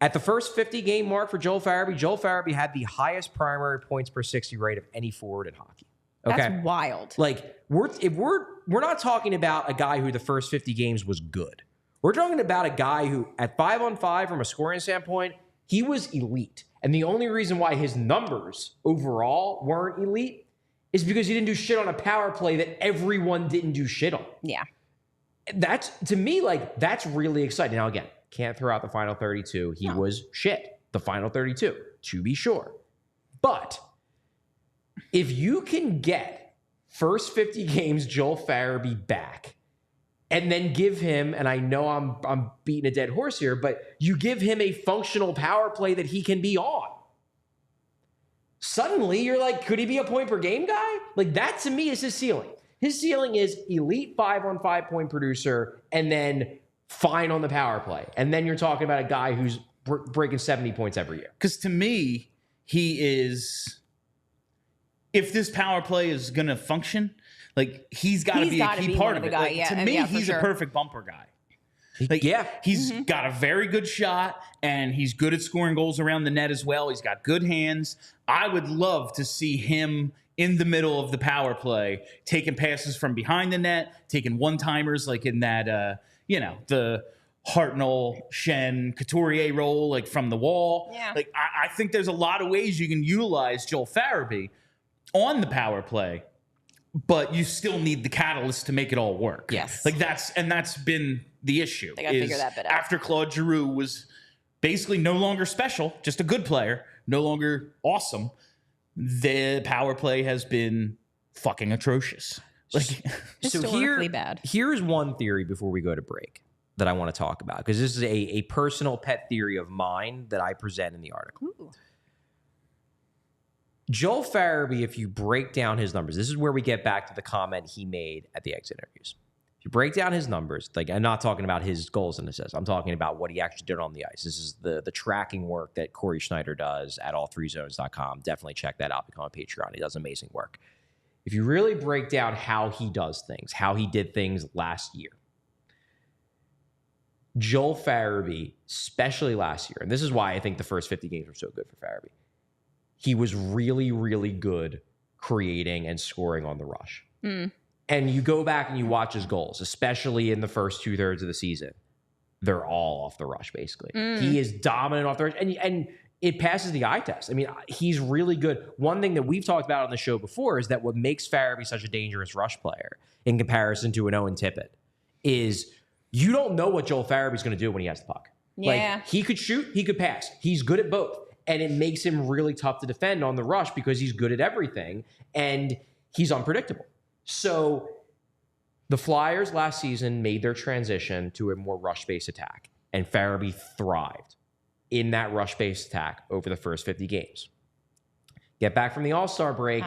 At the first 50-game mark for Joel Farabee had the highest primary points per 60 rate of any forward in hockey. Okay? That's wild. Like, we're not talking about a guy who the first 50 games was good. We're talking about a guy who, at 5-on-5 from a scoring standpoint, he was elite. And the only reason why his numbers overall weren't elite is because he didn't do shit on a power play that everyone didn't do shit on. Yeah. That's, to me, like, that's really exciting. Now, again, can't throw out the final 32. He was shit, the final 32, to be sure. But if you can get first 50 games Joel Farabee back and then give him, and I know I'm beating a dead horse here, but you give him a functional power play that he can be on. Suddenly, you're like, could he be a point per game guy? Like, that to me is his ceiling. His ceiling is elite 5-on-5 point producer and then fine on the power play. And then you're talking about a guy who's breaking 70 points every year. Because to me, he is, if this power play is going to function, like, he's got to be a key part of it. Guy, like, to me, he's a perfect bumper guy. Like, he's got a very good shot, and he's good at scoring goals around the net as well. He's got good hands. I would love to see him in the middle of the power play, taking passes from behind the net, taking one-timers like in that, the Hartnell, Shen, Couturier role, like from the wall. Yeah. Like, I think there's a lot of ways you can utilize Joel Farabee on the power play, but you still need the catalyst to make it all work. Yes. Like, that's been the issue. They got to figure that bit out. After Claude Giroux was basically no longer special, just a good player, no longer awesome, the power play has been fucking atrocious. Like, historically bad. Here's one theory before we go to break that I want to talk about, because this is a personal pet theory of mine that I present in the article. Ooh. Joel Farabee, if you break down his numbers, this is where we get back to the comment he made at the exit interviews. If you break down his numbers, like, I'm not talking about his goals and assists. I'm talking about what he actually did on the ice. This is the tracking work that Corey Schneider does at all3zones.com. Definitely check that out. Become a Patreon. He does amazing work. If you really break down how he does things, how he did things last year, Joel Farabee, especially last year, and this is why I think the first 50 games were so good for Farabee, he was really, really good creating and scoring on the rush. And you go back and you watch his goals, especially in the first 2/3 of the season. They're all off the rush, basically. He is dominant off the rush. And it passes the eye test. I mean, he's really good. One thing that we've talked about on the show before is that what makes Farabee such a dangerous rush player in comparison to an Owen Tippett is you don't know what Joel Farabee's going to do when he has the puck. Yeah. Like, he could shoot, he could pass. He's good at both. And it makes him really tough to defend on the rush because he's good at everything and he's unpredictable. So the Flyers last season made their transition to a more rush-based attack, and Farabee thrived in that rush-based attack over the first 50 games. Get back from the All-Star break,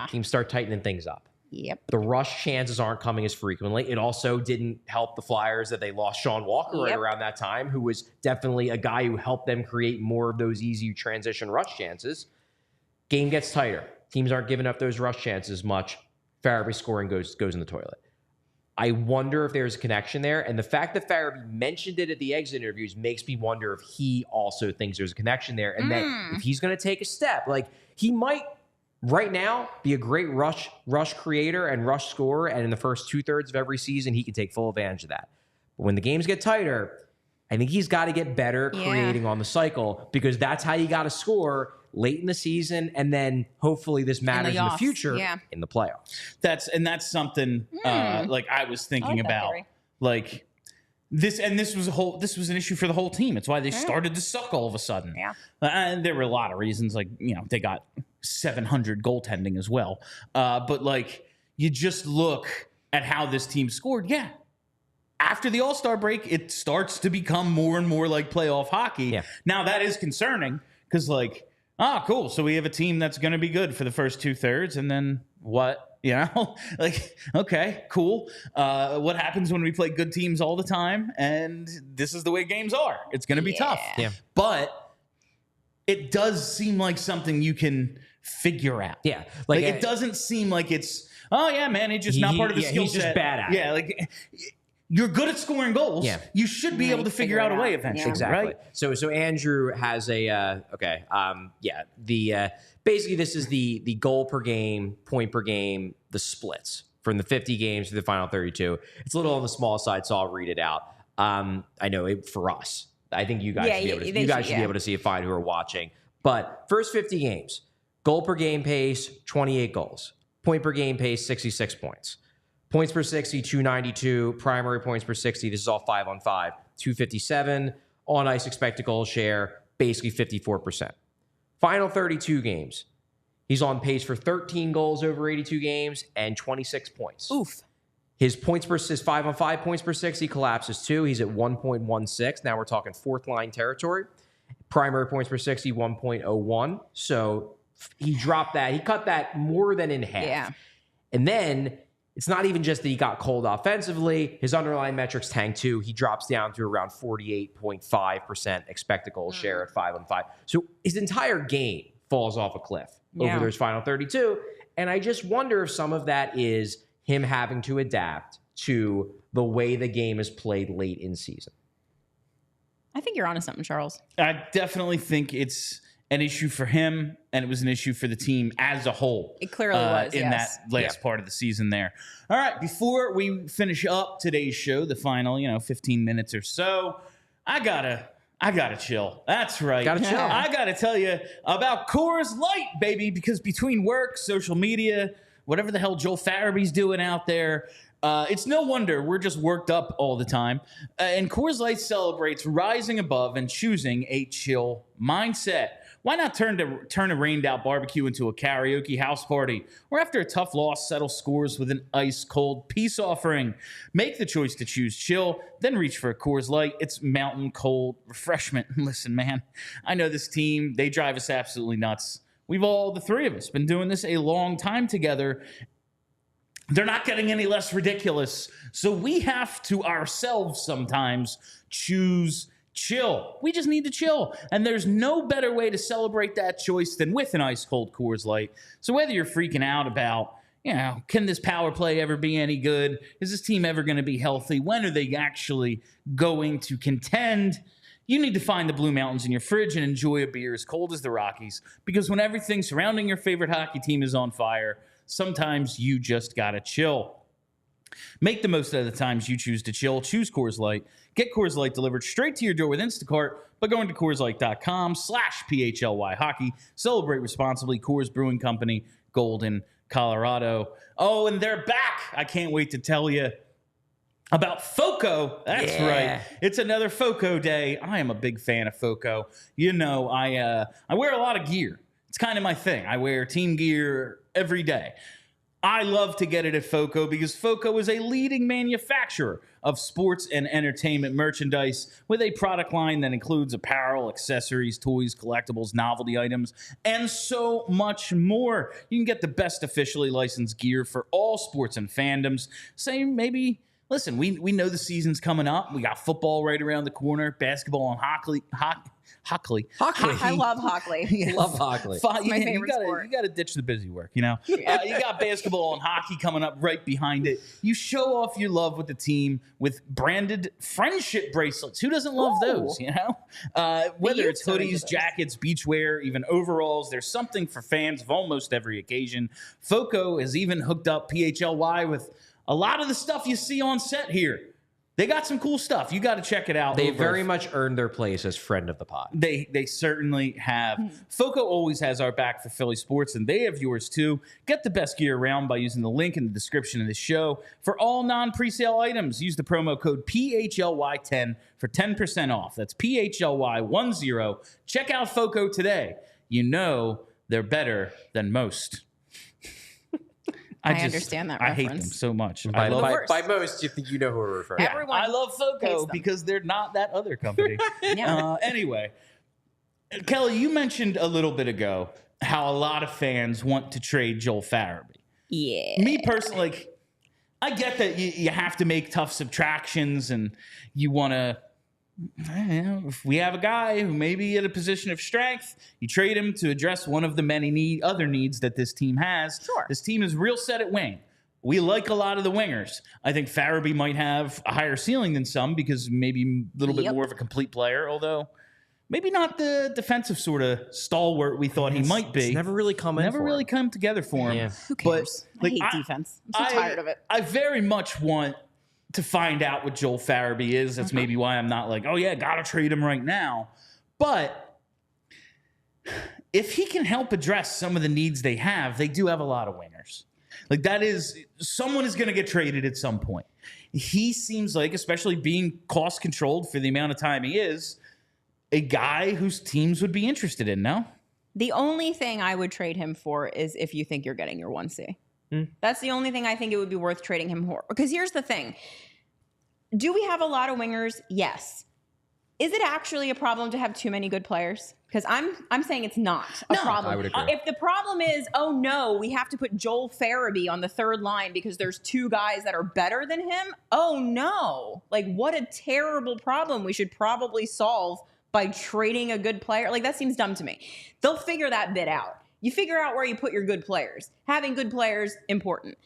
teams start tightening things up. Yep. The rush chances aren't coming as frequently. It also didn't help the Flyers that they lost Sean Walker right around that time, who was definitely a guy who helped them create more of those easy transition rush chances. Game gets tighter. Teams aren't giving up those rush chances much. Farabee scoring goes in the toilet. I wonder if there's a connection there. And the fact that Farabee mentioned it at the exit interviews makes me wonder if he also thinks there's a connection there. And that if he's going to take a step, like, he might right now be a great rush creator and rush scorer. And in the first 2/3 of every season, he can take full advantage of that. But when the games get tighter, I think he's got to get better creating on the cycle, because that's how you got to score late in the season, and then hopefully this matters in the future in the playoffs. That's something like I was thinking about. Like, this was an issue for the whole team. It's why they started to suck all of a sudden. Yeah. And there were a lot of reasons, like, they got 700 goaltending as well. But, like, you just look at how this team scored. Yeah. After the All-Star break, it starts to become more and more like playoff hockey. Yeah. Now, that is concerning because, like, cool. So we have a team that's going to be good for the first 2/3, and then what? Like, okay, cool. What happens when we play good teams all the time? And this is the way games are. It's going to be tough. Yeah. But it does seem like something you can figure out. Yeah. Like, it doesn't seem like it's oh yeah, man, he's just not part of the skill he's set. just bad at it. Yeah, like you're good at scoring goals. Yeah. You should be able to figure out a way eventually. Exactly. Right? So Andrew has a basically this is the goal per game, point per game, the splits from the 50 games to the final 32. It's a little on the small side, so I'll read it out. I know for us, I think you guys should be able to see it fine who are watching. But first 50 games, goal per game pace, 28 goals. Point per game pace, 66 points. Points per 60, 292. Primary points per 60. This is all 5-on-5. 257. On ice expected goal share, basically 54%. Final 32 games. He's on pace for 13 goals over 82 games and 26 points. Oof. His 5-on-5 points per 60 collapses too. He's at 1.16. Now we're talking fourth line territory. Primary points per 60, 1.01. So he dropped that. He cut that more than in half. Yeah. And then it's not even just that he got cold offensively. His underlying metrics tanked too. He drops down to around 48.5% expected goal share at 5-on-5. So his entire game falls off a cliff over those final 32. And I just wonder if some of that is him having to adapt to the way the game is played late in season. I think you're onto something, Charles. I definitely think it's an issue for him, and it was an issue for the team as a whole. It clearly was, in that last part of the season there. All right, before we finish up today's show, the final 15 minutes or so, I gotta chill. That's right. Gotta chill. I gotta tell you about Coors Light, baby, because between work, social media, whatever the hell Joel Farabee's doing out there, it's no wonder we're just worked up all the time. And Coors Light celebrates rising above and choosing a chill mindset. Why not turn a rained-out barbecue into a karaoke house party? Or after a tough loss, settle scores with an ice-cold peace offering. Make the choice to choose chill, then reach for a Coors Light. It's mountain cold refreshment. Listen, man, I know this team. They drive us absolutely nuts. We've all, the three of us, been doing this a long time together. They're not getting any less ridiculous. So we have to ourselves sometimes choose chill. We just need to chill. And there's no better way to celebrate that choice than with an ice-cold Coors Light. So whether you're freaking out about, can this power play ever be any good? Is this team ever going to be healthy? When are they actually going to contend? You need to find the Blue Mountains in your fridge and enjoy a beer as cold as the Rockies. Because when everything surrounding your favorite hockey team is on fire, sometimes you just gotta chill. Make the most of the times you choose to chill. Choose Coors Light. Get Coors Light delivered straight to your door with Instacart by going to CoorsLight.com/PHLY Hockey. Celebrate responsibly. Coors Brewing Company, Golden, Colorado. Oh, and they're back. I can't wait to tell you about FOCO. That's right. It's another FOCO day. I am a big fan of FOCO. I wear a lot of gear. It's kind of my thing. I wear team gear every day. I love to get it at FOCO because FOCO is a leading manufacturer of sports and entertainment merchandise with a product line that includes apparel, accessories, toys, collectibles, novelty items, and so much more. You can get the best officially licensed gear for all sports and fandoms. Listen, we know the season's coming up. We got football right around the corner, basketball and hockey. I love Hockley. Yeah. Love Hockley. It's my favorite sport. You got to ditch the busy work, You got basketball and hockey coming up right behind it. You show off your love with the team with branded friendship bracelets. Who doesn't love those, Whether it's hoodies, jackets, beachwear, even overalls, there's something for fans of almost every occasion. FOCO has even hooked up PHLY with a lot of the stuff you see on set here. They got some cool stuff. You got to check it out. They very much earned their place as friend of the pod. They certainly have. FOCO always has our back for Philly sports, and they have yours too. Get the best gear around by using the link in the description of the show. For all non-presale items, use the promo code PHLY10 for 10% off. That's PHLY10. Check out FOCO today. They're better than most. I understand that reference. I hate them so much. By most, you think you know who we're referring to. Everyone I love FOCO because they're not that other company. Anyway, Kelly, you mentioned a little bit ago how a lot of fans want to trade Joel Farabee. Yeah. Me personally, I get that you have to make tough subtractions and you want to, if we have a guy who may be at a position of strength, you trade him to address one of the many other needs that this team has. Sure. This team is real set at wing. we like a lot of the wingers. I think Farabee might have a higher ceiling than some because maybe a little bit more of a complete player, although maybe not the defensive sort of stalwart we thought he might be. It's never really come together for him. Yeah. Who cares? But, I hate defense. I'm so tired of it. I very much want to find out what Joel Farabee is. That's maybe why I'm not like, oh yeah, gotta trade him right now. But if he can help address some of the needs they do have a lot of wingers. Like that is, someone is going to get traded at some point. He seems like, especially being cost controlled for the amount of time he is, a guy whose teams would be interested in, no? The only thing I would trade him for is if you think you're getting your 1C. That's the only thing I think it would be worth trading him for. Because here's the thing. Do we have a lot of wingers? Yes. Is it actually a problem to have too many good players? Because I'm saying it's not a problem. I would agree. If the problem is, oh no, we have to put Joel Farabee on the third line because there's two guys that are better than him. Oh no. Like what a terrible problem we should probably solve by trading a good player. Like that seems dumb to me. They'll figure that bit out. You figure out where you put your good players. Having good players, important.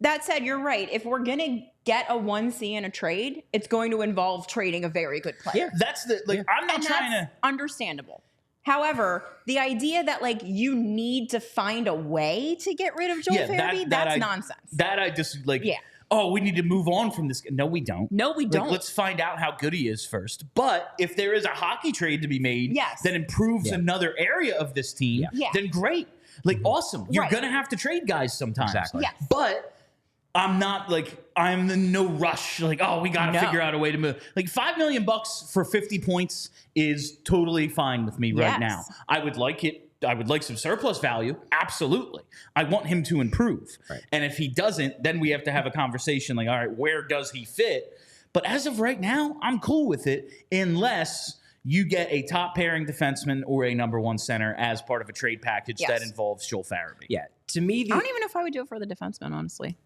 That said, you're right. If we're going to get a 1C in a trade, it's going to involve trading a very good player. Yeah, that's the, like, I'm not trying to. Understandable. However, the idea that like you need to find a way to get rid of Joel Farabee, that's nonsense. That I just like, oh, we need to move on from this. No, we don't. No, we don't. Let's find out how good he is first. But if there is a hockey trade to be made that improves another area of this team, then great. Like, awesome. You're going to have to trade guys sometimes. Exactly. Yes. But I'm not like, I'm in no rush. Like, oh, we got to figure out a way to move. Like $5 million for 50 points is totally fine with me right now. I would like it. I would like some surplus value. Absolutely. I want him to improve. Right. And if he doesn't, then we have to have a conversation like, all right, where does he fit? But as of right now, I'm cool with it unless you get a top pairing defenseman or a number one center as part of a trade package that involves Joel Farabee. Yeah. To me, I don't even know if I would do it for the defenseman, honestly.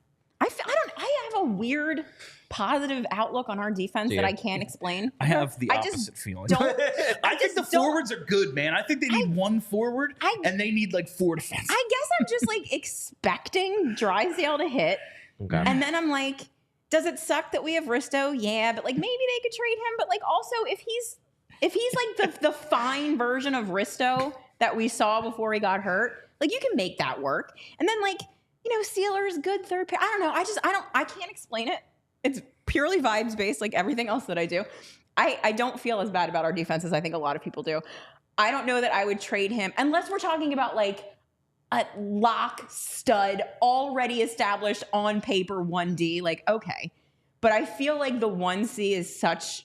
I have a weird positive outlook on our defense that I can't explain. I have the opposite feeling. I think the forwards are good, man. I think they need one forward and they need like 4 defensemen. I guess I'm just like expecting Drysdale to hit. Okay. And then I'm like, does it suck that we have Risto? Yeah, but like maybe they could trade him. But like also if he's like the fine version of Risto that we saw before he got hurt, like you can make that work. And then like, you know, Sealer's good third pair. I don't know. I can't explain it. It's purely vibes based, like everything else that I do. I don't feel as bad about our defense as I think a lot of people do. I don't know that I would trade him unless we're talking about like a lock stud already established on paper 1D. Like, okay. But I feel like the 1C is such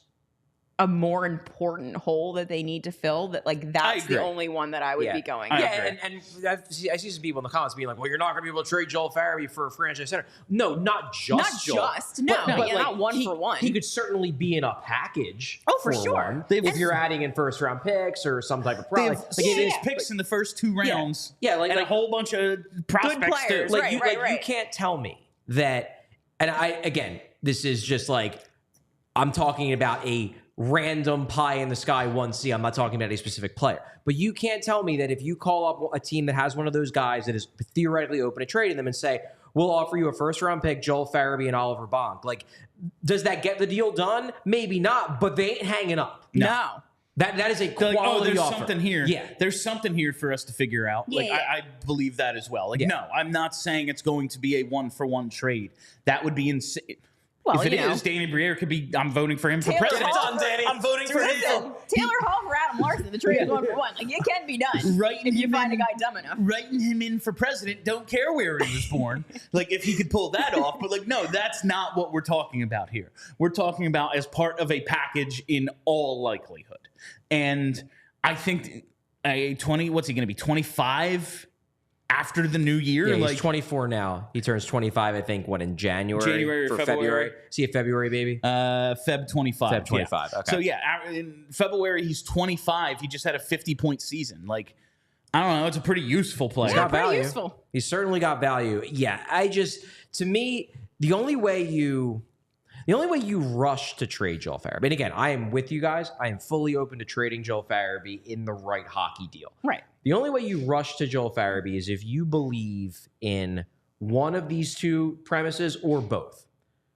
a more important hole that they need to fill that like that's the only one that I would be going. And I see some people in the comments being like, well, you're not going to be able to trade Joel Farabee for a franchise center. No, not just Joel. But like, not one for one. He could certainly be in a package. Oh, for sure. If you're adding in first round picks or some type of product. They have picks in the first 2 rounds. Like a whole bunch of prospects too. Like, you can't tell me that, and again, this is just like, I'm talking about a random pie in the sky 1C. I'm not talking about a specific player. But you can't tell me that if you call up a team that has one of those guys that is theoretically open to trading them and say, we'll offer you a first round pick, Joel Farabee and Oliver Bonk. Like, does that get the deal done? Maybe not, but they ain't hanging up. No. That is a quality there's offer. Something here. Yeah. There's something here for us to figure out. I believe that as well. Like, no, I'm not saying it's going to be a 1-for-1 trade. That would be insane. Well, if it is, Danny Briere could be. I'm voting for him for president. I'm voting for him. Taylor Hall for Adam Larson. The trade is 1-for-1. Like it can be done. If you find a guy dumb enough. Writing him in for president. Don't care where he was born. Like if he could pull that off. But like no, that's not what we're talking about here. We're talking about as part of a package in all likelihood. And I think a 20. What's he going to be? 25. After the new year, he's 24 now. He turns 25, I think, in January or February. See a February baby? Feb 25. Feb 25. Yeah. Okay. So in February he's 25. He just had a 50-point season. Like I don't know. It's a pretty useful player. He's got value. Useful. He's certainly got value. Yeah. To me, the only way you rush to trade Joel Farabee, and again, I am with you guys. I am fully open to trading Joel Farabee in the right hockey deal. Right. The only way you rush to Joel Farabee is if you believe in one of these two premises or both.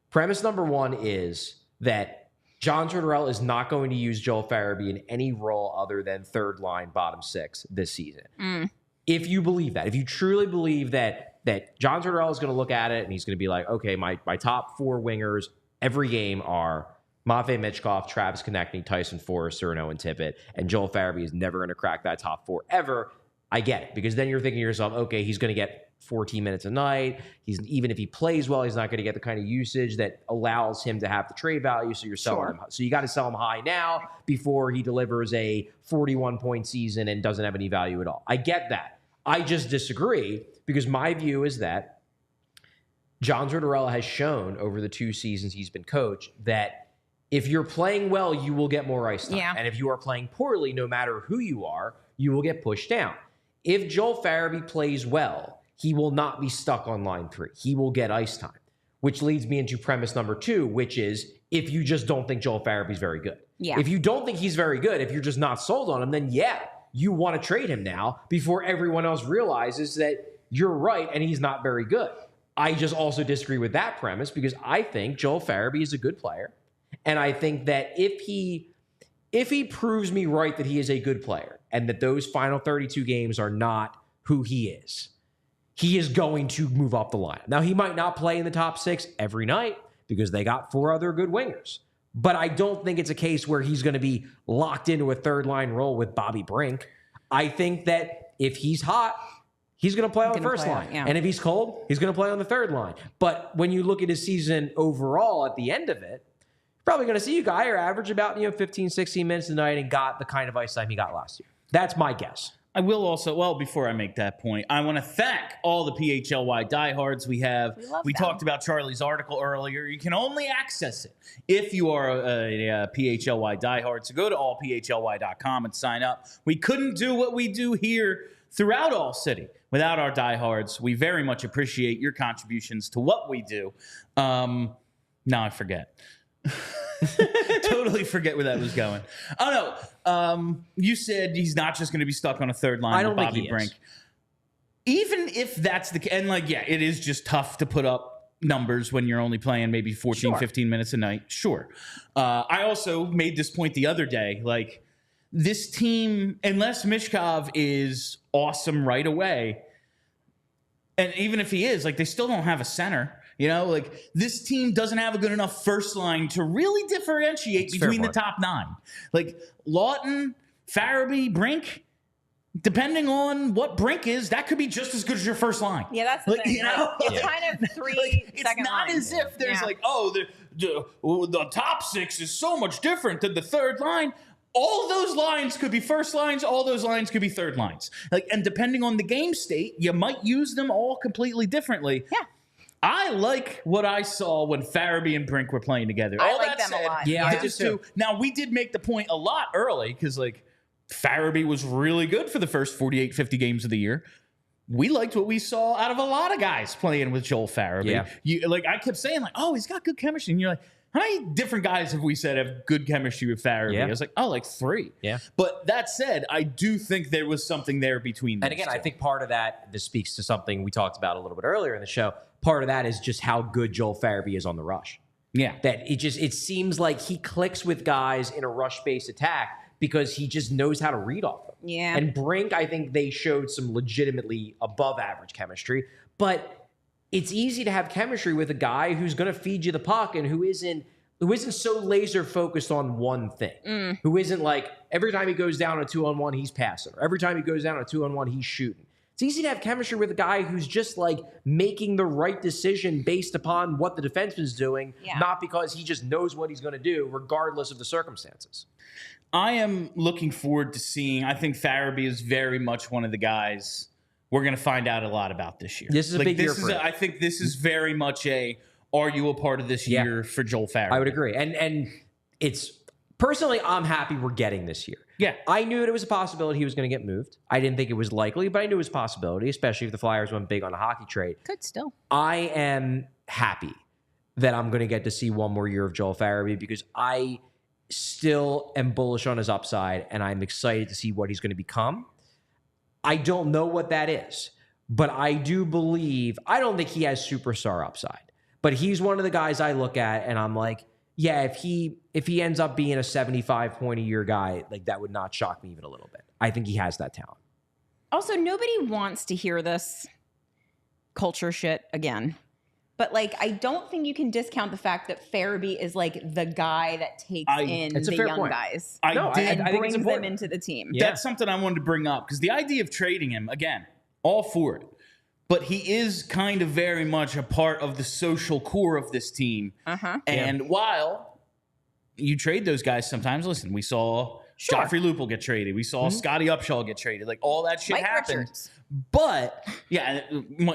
Premise number one is that John Tortorella is not going to use Joel Farabee in any role other than third line, bottom six this season. If you believe that, if you truly believe that John Tortorella is going to look at it and he's going to be like, okay, my top four wingers every game are Matvei Michkov, Travis Konechny, Tyson Forrester, and Owen Tippett, and Joel Farabee is never going to crack that top four ever. I get it, because then you're thinking to yourself, okay, he's going to get 14 minutes a night. Even if he plays well, he's not going to get the kind of usage that allows him to have the trade value. So you're selling him. So you got to sell him high now before he delivers a 41-point season and doesn't have any value at all. I get that. I just disagree, because my view is that John Tortorella has shown over the 2 seasons he's been coach that if you're playing well, you will get more ice time. Yeah. And if you are playing poorly, no matter who you are, you will get pushed down. If Joel Farabee plays well, he will not be stuck on line 3. He will get ice time, which leads me into premise number 2, which is if you just don't think Joel Farabee is very good. Yeah. If you don't think he's very good, if you're just not sold on him, then yeah, you want to trade him now before everyone else realizes that you're right and he's not very good. I just also disagree with that premise, because I think Joel Farabee is a good player. And I think that if he proves me right that he is a good player and that those final 32 games are not who he is going to move up the line. Now, he might not play in the top 6 every night because they got 4 other good wingers. But I don't think it's a case where he's going to be locked into a third line role with Bobby Brink. I think that if he's hot, he's going to play on the first line. And if he's cold, he's going to play on the third line. But when you look at his season overall at the end of it, you're probably going to see a guy who averaged about 15, 16 minutes a night and got the kind of ice time he got last year. That's my guess. I will also, well, before I make that point, I want to thank all the PHLY diehards we have. We talked about Charlie's article earlier. You can only access it if you are a PHLY diehard. So go to allphly.com and sign up. We couldn't do what we do here throughout All City without our diehards. We very much appreciate your contributions to what we do. Now I forget. Totally forget where that was going. Oh no, you said he's not just going to be stuck on a third line with Bobby Brink. Even if that's the case, and it is just tough to put up numbers when you're only playing maybe 14, 15 minutes a night. Sure. I also made this point the other day. This team, unless Michkov is awesome right away, and even if he is, they still don't have a center. This team doesn't have a good enough first line to really differentiate between the top 9. Lawton, Farabee, Brink, depending on what Brink is, that could be just as good as your first line. Yeah, that's the thing. It's kind of 3 it's second not lines. as if there's the top 6 is so much different than the third line. All those lines could be first lines. All those lines could be third lines. And depending on the game state, you might use them all completely differently. Yeah. I like what I saw when Farabee and Brink were playing together. I like them a lot. Yeah, I do too. Now, we did make the point a lot early because, Farabee was really good for the first 48, 50 games of the year. We liked what we saw out of a lot of guys playing with Joel Farabee. Yeah. I kept saying, he's got good chemistry. And you're like, how many different guys have we said have good chemistry with Farabee? Yeah. I was like, 3. Yeah. But that said, I do think there was something there between them. And again, I think part of that, this speaks to something we talked about a little bit earlier in the show. Part of that is just how good Joel Farabee is on the rush. Yeah. That it seems like he clicks with guys in a rush-based attack because he just knows how to read off them. Yeah. And Brink, I think they showed some legitimately above-average chemistry. But it's easy to have chemistry with a guy who's going to feed you the puck and who isn't so laser focused on one thing. Who isn't every time he goes down a 2-on-1, he's passing. Or every time he goes down a 2-on-1, he's shooting. It's easy to have chemistry with a guy who's just making the right decision based upon what the defenseman's doing, not because he just knows what he's going to do, regardless of the circumstances. I am looking forward to seeing. I think Farabee is very much one of the guys we're going to find out a lot about this year. This is a big year for him. I think this is very much are you a part of this year for Joel Farabee? I would agree. And it's personally, I'm happy we're getting this year. Yeah. I knew it was a possibility he was going to get moved. I didn't think it was likely, but I knew it was a possibility, especially if the Flyers went big on a hockey trade. Could still. I am happy that I'm going to get to see one more year of Joel Farabee because I still am bullish on his upside and I'm excited to see what he's going to become. I don't know what that is. But I do believe, I don't think he has superstar upside. But he's one of the guys I look at and I'm like, yeah, if he ends up being a 75-point-a-year guy, like that would not shock me even a little bit. I think he has that talent. Also, nobody wants to hear this culture shit again. But, like, I don't think you can discount the fact that Farabee is, like, the guy that takes in the young guys. I and think brings it's them into the team. Yeah. That's something I wanted to bring up because the idea of trading him, again, all for it. But he is kind of very much a part of the social core of this team. And while you trade those guys sometimes, listen, we saw Joffrey Lupul get traded. We saw Scotty Upshaw get traded. Like, all that shit Mike happened. Richards. But, yeah,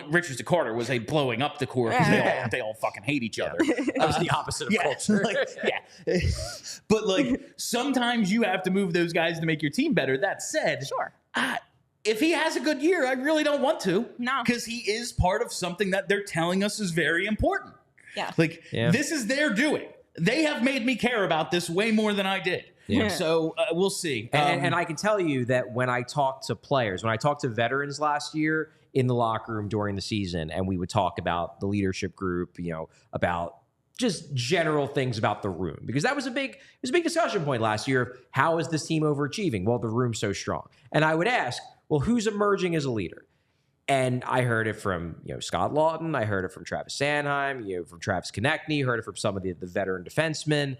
Richards to Carter was a blowing up the core because they all fucking hate each other. That was the opposite of culture. But, like, sometimes you have to move those guys to make your team better. That said, if he has a good year, I really don't want to. No. Because he is part of something that they're telling us is very important. Yeah. Like, this is their doing. They have made me care about this way more than I did. Yeah. So we'll see. And I can tell you that when I talked to players, when I talked to veterans last year in the locker room during the season, and we would talk about the leadership group, you know, about just general things about the room, because that was a big discussion point last year of how is this team overachieving? Well, the room's so strong. And I would ask, well, who's emerging as a leader? And I heard it from, you know, Scott Lawton. I heard it from Travis Sanheim, you know, from Travis Konechny, heard it from some of the veteran defensemen.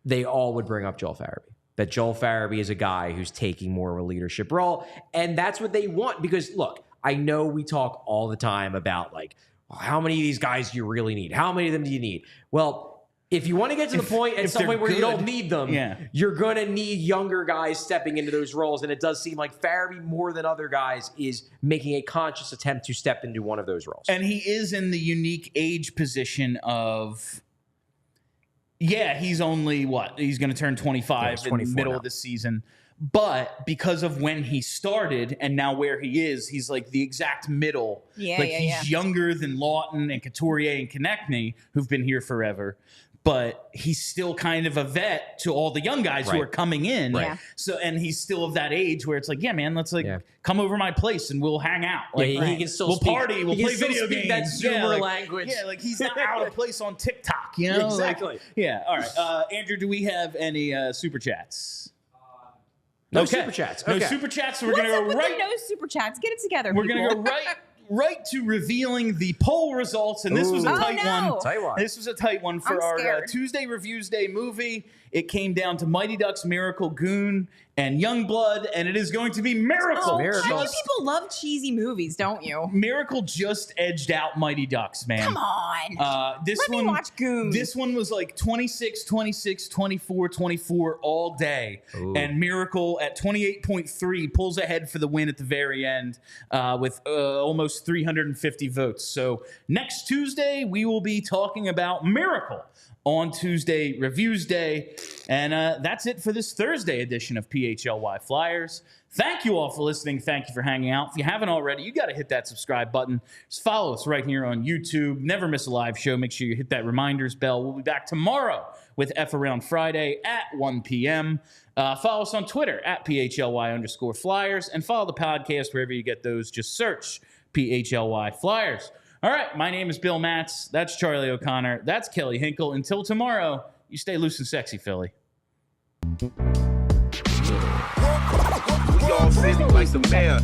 They all would bring up Joel Farabee, that Joel Farabee is a guy who's taking more of a leadership role. And that's what they want. Because, look, I know we talk all the time about, like, how many of these guys do you really need? How many of them do you need? Well, if you want to get to the point at some point where you don't need them, you're going to need younger guys stepping into those roles. And it does seem like Farabee, more than other guys, is making a conscious attempt to step into one of those roles. And he is in the unique age position of... Yeah, he's only, he's going to turn 25 in the middle of the season. But because of when he started and now where he is, he's like the exact middle. He's younger than Lawton and Couturier and Konechny, who've been here forever. But he's still kind of a vet to all the young guys who are coming in. So, and he's still of that age where it's like, yeah, man, let's come over my place and we'll hang out. Like, he can still we'll party, we'll play video games. That Zoomer language. Yeah, like he's not out of place on TikTok, you know? Exactly. Like, all right. Andrew, do we have any super chats? No super chats. No super chats. So we're going to go right. No super chats. Get it together. We're going to go right to revealing the poll results, and this was a tight one. This was a tight one for our Tuesday Reviewsday movie. It came down to Mighty Ducks, Miracle, Goon, and Youngblood, and it is going to be Miracle. Oh, you people love cheesy movies, don't you? Miracle just edged out Mighty Ducks, man. Come on. Let me watch Goon. This one was like 26, 26, 24, 24 all day. Ooh. And Miracle at 28.3 pulls ahead for the win at the very end with almost 350 votes. So next Tuesday, we will be talking about Miracle on Tuesday Reviewsday. And that's it for this Thursday edition of PHLY Flyers. Thank you all for listening. Thank you for hanging out. If you haven't already, you got to hit that subscribe button. Just follow us right here on YouTube. Never miss a live show. Make sure you hit that reminders bell. We'll be back tomorrow with F Around Friday at 1 p.m. Follow us on Twitter at PHLY_Flyers. And follow the podcast wherever you get those. Just search PHLY Flyers. All right, my name is Bill Matz. That's Charlie O'Connor. That's Kelly Hinkle. Until tomorrow, you stay loose and sexy, Philly. We all city like the mayor.